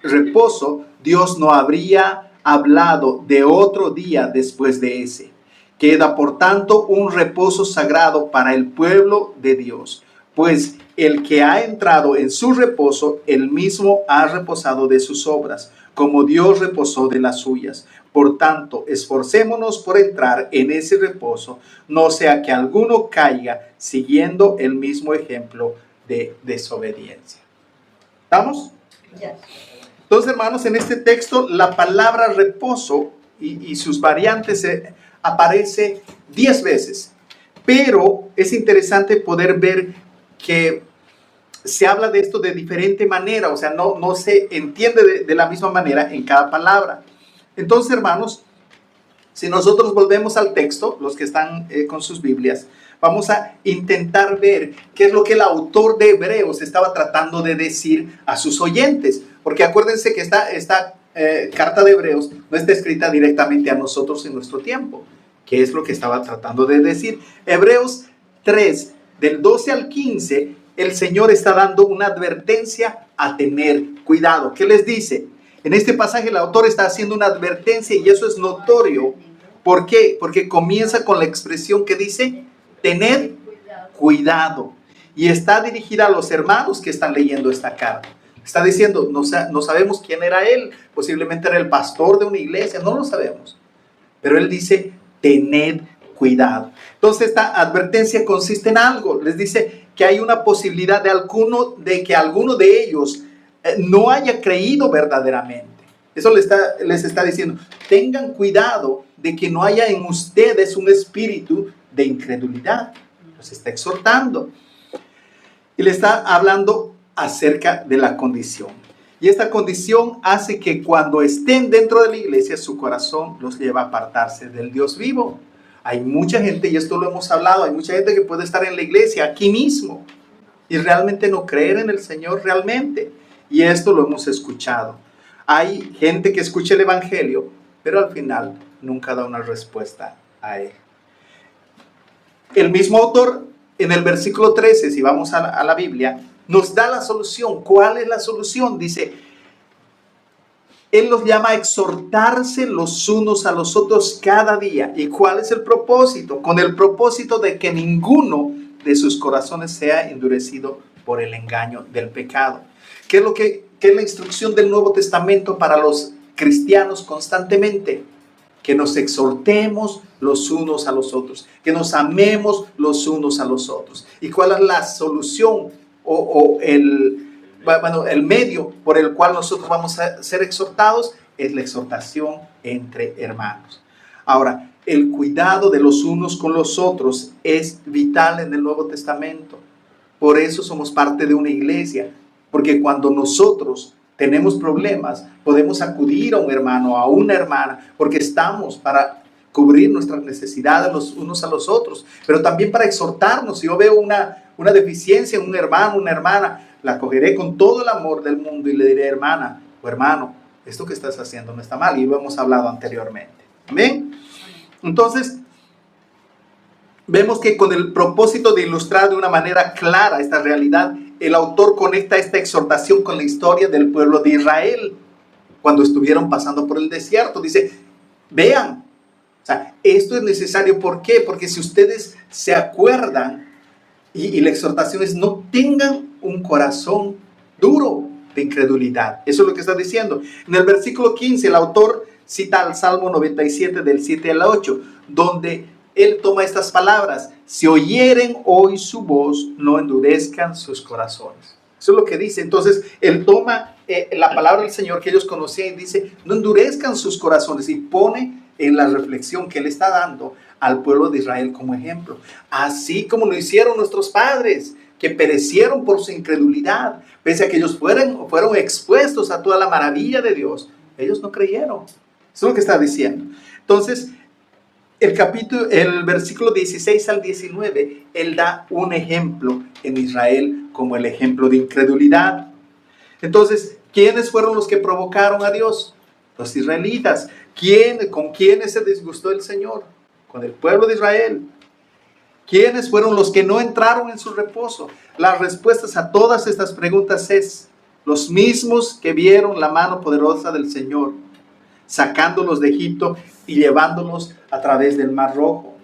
reposo, Dios no habría hablado de otro día después de ese. Queda, por tanto, un reposo sagrado para el pueblo de Dios, pues el que ha entrado en su reposo, él mismo ha reposado de sus obras, como Dios reposó de las suyas. Por tanto, esforcémonos por entrar en ese reposo, no sea que alguno caiga siguiendo el mismo ejemplo de desobediencia. ¿Estamos? Ya. Entonces, hermanos, en este texto la palabra reposo y sus variantes aparece 10 veces. Pero es interesante poder ver que se habla de esto de diferente manera, o sea, no se entiende de la misma manera en cada palabra. Entonces, hermanos, si nosotros volvemos al texto, los que están con sus Biblias, vamos a intentar ver qué es lo que el autor de Hebreos estaba tratando de decir a sus oyentes. Porque acuérdense que esta carta de Hebreos no está escrita directamente a nosotros en nuestro tiempo. ¿Qué es lo que estaba tratando de decir? Hebreos 3, del 12 al 15, el Señor está dando una advertencia a tener cuidado. ¿Qué les dice? En este pasaje el autor está haciendo una advertencia y eso es notorio. ¿Por qué? Porque comienza con la expresión que dice, tened cuidado. Y está dirigida a los hermanos que están leyendo esta carta. Está diciendo, no sabemos quién era él, posiblemente era el pastor de una iglesia, no lo sabemos. Pero él dice, tened cuidado. Entonces esta advertencia consiste en algo. Les dice que hay una posibilidad de que alguno de ellos no haya creído verdaderamente. Eso les está diciendo, tengan cuidado de que no haya en ustedes un espíritu de incredulidad. Los está exhortando. Y le está hablando acerca de la condición. Y esta condición hace que cuando estén dentro de la iglesia, su corazón los lleva a apartarse del Dios vivo. Hay mucha gente, y esto lo hemos hablado, hay mucha gente que puede estar en la iglesia aquí mismo y realmente no creer en el Señor realmente. Y esto lo hemos escuchado. Hay gente que escucha el evangelio, pero al final nunca da una respuesta a él. El mismo autor en el versículo 13, si vamos a la Biblia, nos da la solución. ¿Cuál es la solución? Dice, él los llama a exhortarse los unos a los otros cada día. ¿Y cuál es el propósito? Con el propósito de que ninguno de sus corazones sea endurecido por el engaño del pecado. ¿Qué es la instrucción del Nuevo Testamento para los cristianos constantemente? Que nos exhortemos los unos a los otros, que nos amemos los unos a los otros. ¿Y cuál es la solución o el medio por el cual nosotros vamos a ser exhortados? Es la exhortación entre hermanos. Ahora, el cuidado de los unos con los otros es vital en el Nuevo Testamento. Por eso somos parte de una iglesia, porque cuando nosotros tenemos problemas, podemos acudir a un hermano, a una hermana, porque estamos para cubrir nuestras necesidades los unos a los otros, pero también para exhortarnos. Si yo veo una deficiencia en un hermano, una hermana, la acogeré con todo el amor del mundo y le diré, hermana o hermano, esto que estás haciendo no está mal, y lo hemos hablado anteriormente. Amén. Entonces, vemos que con el propósito de ilustrar de una manera clara esta realidad, el autor conecta esta exhortación con la historia del pueblo de Israel cuando estuvieron pasando por el desierto. Dice, vean, o sea, esto es necesario. ¿Por qué? Porque si ustedes se acuerdan, y la exhortación es, no tengan un corazón duro de incredulidad. Eso es lo que está diciendo. En el versículo 15, el autor cita al Salmo 97 del 7 al 8, donde él toma estas palabras: si oyeren hoy su voz, no endurezcan sus corazones. Eso es lo que dice. Entonces, él toma la palabra del Señor que ellos conocían y dice, no endurezcan sus corazones, y pone en la reflexión que él está dando al pueblo de Israel como ejemplo. Así como lo hicieron nuestros padres, que perecieron por su incredulidad, pese a que ellos fueron expuestos a toda la maravilla de Dios, ellos no creyeron. Eso es lo que está diciendo. Entonces, el versículo 16 al 19, él da un ejemplo en Israel como el ejemplo de incredulidad. Entonces, ¿quiénes fueron los que provocaron a Dios? Los israelitas. ¿Con quiénes se disgustó el Señor? Con el pueblo de Israel. ¿Quiénes fueron los que no entraron en su reposo? Las respuestas a todas estas preguntas es: los mismos que vieron la mano poderosa del Señor, sacándolos de Egipto y llevándolos a través del Mar Rojo.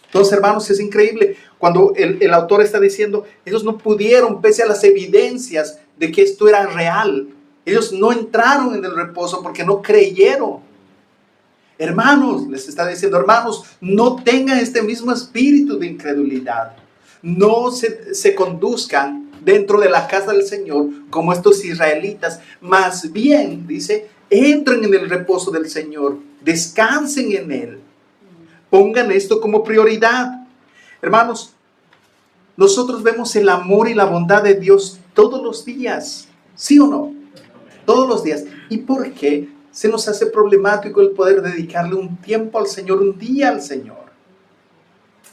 Entonces, hermanos, es increíble cuando el autor está diciendo, ellos no pudieron, pese a las evidencias de que esto era real. Ellos no entraron en el reposo porque no creyeron. Hermanos, les está diciendo, hermanos, no tengan este mismo espíritu de incredulidad. No se conduzcan dentro de la casa del Señor como estos israelitas. Más bien, dice, entren en el reposo del Señor, descansen en Él. Pongan esto como prioridad. Hermanos, nosotros vemos el amor y la bondad de Dios todos los días. ¿Sí o no? Todos los días. ¿Y por qué se nos hace problemático el poder dedicarle un tiempo al Señor, un día al Señor?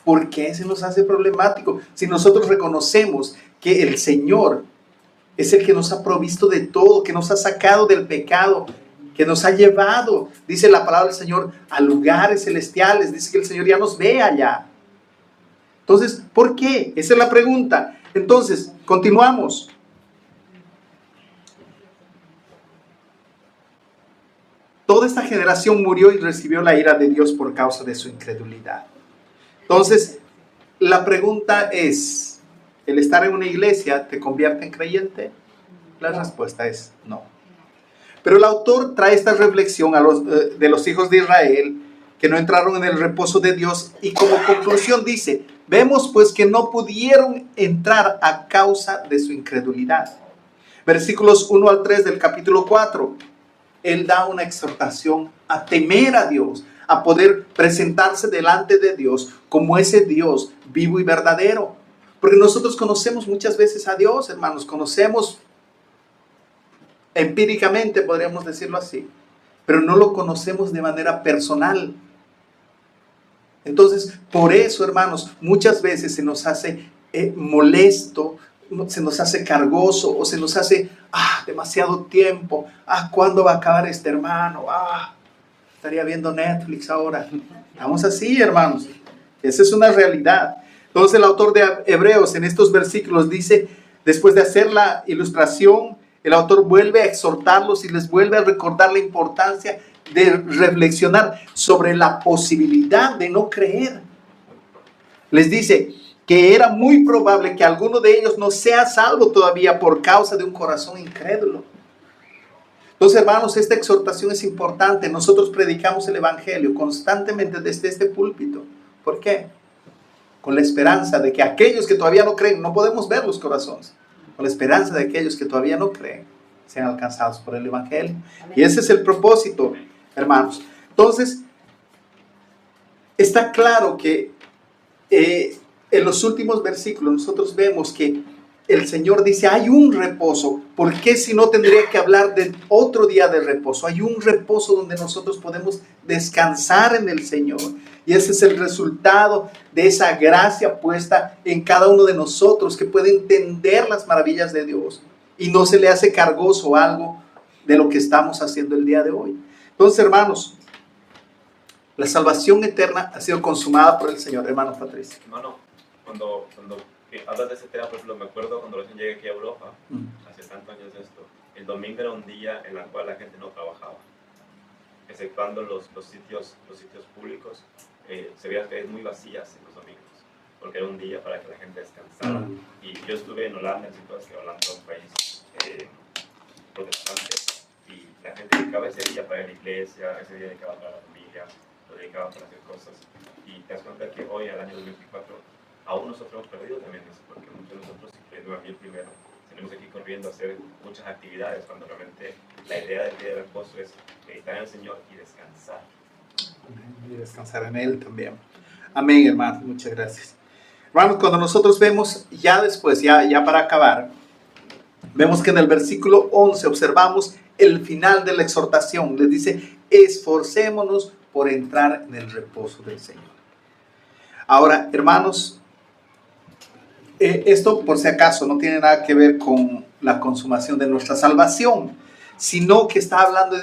¿Por qué se nos hace problemático? Si nosotros reconocemos que el Señor es el que nos ha provisto de todo, que nos ha sacado del pecado, que nos ha llevado, dice la palabra del Señor, a lugares celestiales. Dice que el Señor ya nos ve allá. Entonces, ¿por qué? Esa es la pregunta. Entonces, continuamos. Toda esta generación murió y recibió la ira de Dios por causa de su incredulidad. Entonces, la pregunta es, ¿el estar en una iglesia te convierte en creyente? La respuesta es no. Pero el autor trae esta reflexión de los hijos de Israel que no entraron en el reposo de Dios, y como conclusión dice, vemos pues que no pudieron entrar a causa de su incredulidad. Versículos 1 al 3 del capítulo 4, él da una exhortación a temer a Dios, a poder presentarse delante de Dios como ese Dios vivo y verdadero. Porque nosotros conocemos muchas veces a Dios, hermanos, conocemos empíricamente, podríamos decirlo así, pero no lo conocemos de manera personal. Entonces, por eso, hermanos, muchas veces se nos hace molesto, se nos hace cargoso, o se nos hace demasiado tiempo. ¿Cuándo va a acabar este hermano? Estaría viendo Netflix ahora. Estamos así, hermanos. Esa es una realidad. Entonces el autor de Hebreos en estos versículos dice, después de hacer la ilustración, el autor vuelve a exhortarlos y les vuelve a recordar la importancia de reflexionar sobre la posibilidad de no creer. Les dice que era muy probable que alguno de ellos no sea salvo todavía por causa de un corazón incrédulo. Entonces, hermanos, esta exhortación es importante. Nosotros predicamos el evangelio constantemente desde este púlpito. ¿Por qué? Con la esperanza de que aquellos que todavía no creen, no podemos ver los corazones, con la esperanza de aquellos que todavía no creen sean alcanzados por el evangelio. Amén. Y ese es el propósito, hermanos. Entonces, está claro que en los últimos versículos nosotros vemos que el Señor dice, hay un reposo. ¿Por qué si no tendría que hablar de otro día de reposo? Hay un reposo donde nosotros podemos descansar en el Señor. Y ese es el resultado de esa gracia puesta en cada uno de nosotros, que puede entender las maravillas de Dios y no se le hace cargoso algo de lo que estamos haciendo el día de hoy. Entonces, hermanos, La salvación eterna ha sido consumada por el Señor, hermano Patricio. Hermano, cuando hablas de ese tema, por ejemplo, me acuerdo cuando recién llegué aquí a Europa, hace tantos años de esto, el domingo era un día en el cual la gente no trabajaba, exceptuando los sitios públicos, se veía que es muy vacías en los domingos, porque era un día para que la gente descansara. Y yo estuve en Holanda, que Holanda es un país protestante, y la gente dedicaba ese día para ir a la iglesia, ese día dedicaba para la familia, lo dedicaba para hacer cosas. Y te das cuenta que hoy, al año 2024, aún nosotros hemos perdido también eso, porque muchos de nosotros, incluyendo a mí el primero, tenemos aquí corriendo a hacer muchas actividades, cuando realmente la idea del día de reposo es meditar en el Señor y descansar. Y descansar en Él también. Amén, hermanos, muchas gracias. Hermanos, cuando nosotros vemos ya después, ya para acabar, vemos que en el versículo 11 observamos el final de la exhortación. Les dice, esforcémonos por entrar en el reposo del Señor. Ahora, hermanos, esto por si acaso no tiene nada que ver con la consumación de nuestra salvación, sino que está hablando,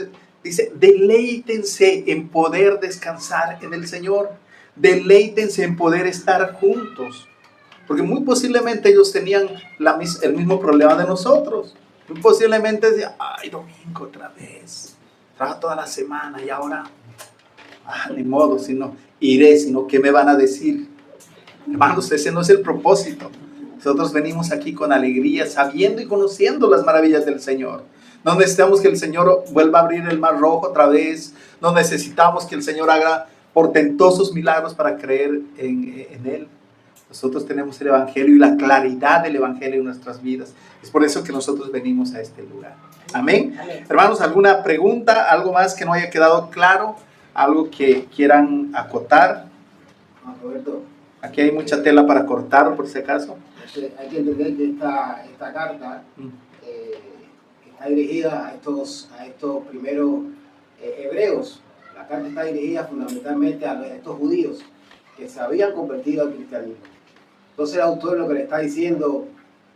dice, deleítense en poder descansar en el Señor, deleítense en poder estar juntos, porque muy posiblemente ellos tenían el mismo problema de nosotros. Muy posiblemente decían, ay, domingo otra vez, trabajo toda la semana y ahora, ni modo, sino iré, sino ¿qué me van a decir? Hermanos, ese no es el propósito. Nosotros venimos aquí con alegría, sabiendo y conociendo las maravillas del Señor. No necesitamos que el Señor vuelva a abrir el mar rojo otra vez. No necesitamos que el Señor haga portentosos milagros para creer en Él. Nosotros tenemos el Evangelio y la claridad del Evangelio en nuestras vidas. Es por eso que nosotros venimos a este lugar. Amén. Amén. Hermanos, ¿alguna pregunta? ¿Algo más que no haya quedado claro? ¿Algo que quieran acotar? Roberto, Aquí hay mucha tela para cortar, por si acaso. hay que entender que esta carta está dirigida a estos primeros hebreos. La carta está dirigida fundamentalmente a estos judíos que se habían convertido al cristianismo. Entonces el autor lo que le está diciendo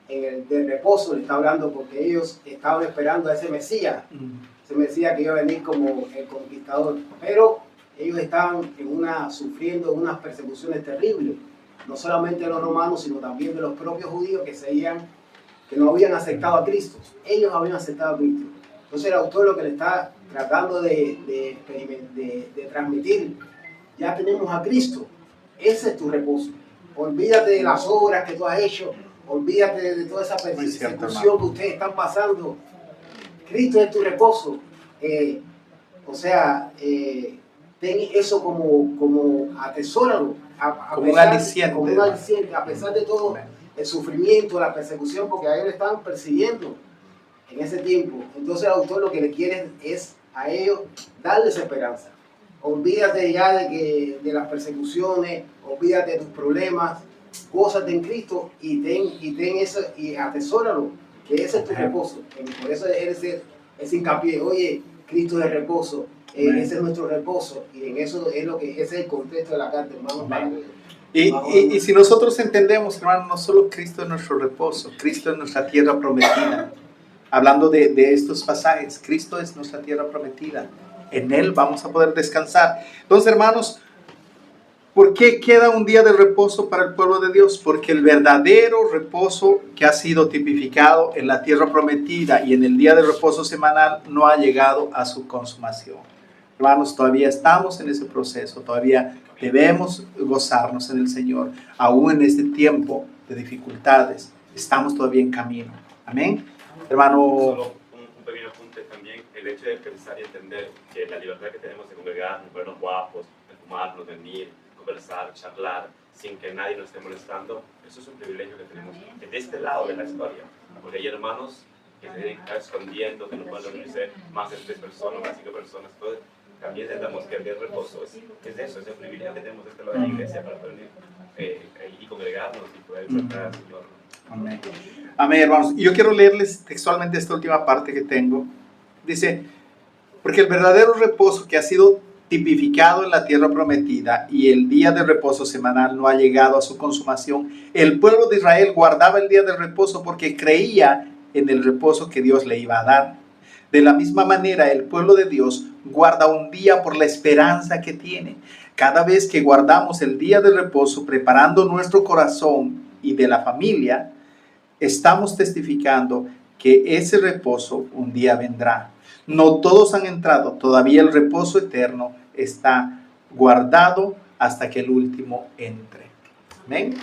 en el del reposo, le está hablando porque ellos estaban esperando a ese Mesías que iba a venir como el conquistador, pero ellos estaban sufriendo unas persecuciones terribles, no solamente de los romanos, sino también de los propios judíos que no habían aceptado a Cristo. Ellos habían aceptado a Cristo. Entonces el autor lo que le está tratando de transmitir, ya tenemos a Cristo, ese es tu reposo. Olvídate de las obras que tú has hecho, olvídate de toda esa persecución que ustedes están pasando. Cristo es tu reposo. Ten eso como atesóralo, como un aliciente. Como un aliciente, a pesar de todo el sufrimiento, la persecución, porque a ellos le estaban persiguiendo en ese tiempo. Entonces el autor lo que le quiere es a ellos darles esperanza. Olvídate ya de las persecuciones, olvídate de tus problemas, gózate en Cristo y ten eso y atesóralo, que ese es tu reposo. Por eso es hincapié, oye, Cristo es reposo, ese es nuestro reposo, y en eso ese es el contexto de la carta, hermano. Y si nosotros entendemos, hermano, no solo Cristo es nuestro reposo, Cristo es nuestra tierra prometida. Hablando de estos pasajes, Cristo es nuestra tierra prometida. En Él vamos a poder descansar. Entonces, hermanos, ¿por qué queda un día de reposo para el pueblo de Dios? Porque el verdadero reposo que ha sido tipificado en la tierra prometida y en el día de reposo semanal no ha llegado a su consumación. Hermanos, todavía estamos en ese proceso, todavía debemos gozarnos en el Señor, aún en este tiempo de dificultades, estamos todavía en camino. Amén. Hermano. Solo un pequeño apunte también, el hecho de pensar y entender que la libertad que tenemos de congregarnos, vernos guapos, de fumarnos, venir, conversar, charlar, sin que nadie nos esté molestando, eso es un privilegio que tenemos de este lado de la historia, porque hay hermanos que se están escondiendo, que no pueden reunirse más de 3 personas, más de 5 personas, entonces también entendamos que el día de reposo es eso, es el privilegio que tenemos de este lado de la iglesia para poder y congregarnos y poder exaltar al Señor. Amén. Amén, hermanos. Y yo quiero leerles textualmente esta última parte que tengo. Dice, porque el verdadero reposo que ha sido tipificado en la tierra prometida y el día de reposo semanal no ha llegado a su consumación, el pueblo de Israel guardaba el día de reposo porque creía en el reposo que Dios le iba a dar. De la misma manera, el pueblo de Dios guarda un día por la esperanza que tiene. Cada vez que guardamos el día de reposo, preparando nuestro corazón y de la familia, estamos testificando que ese reposo un día vendrá. No todos han entrado, todavía el reposo eterno está guardado hasta que el último entre. Amén.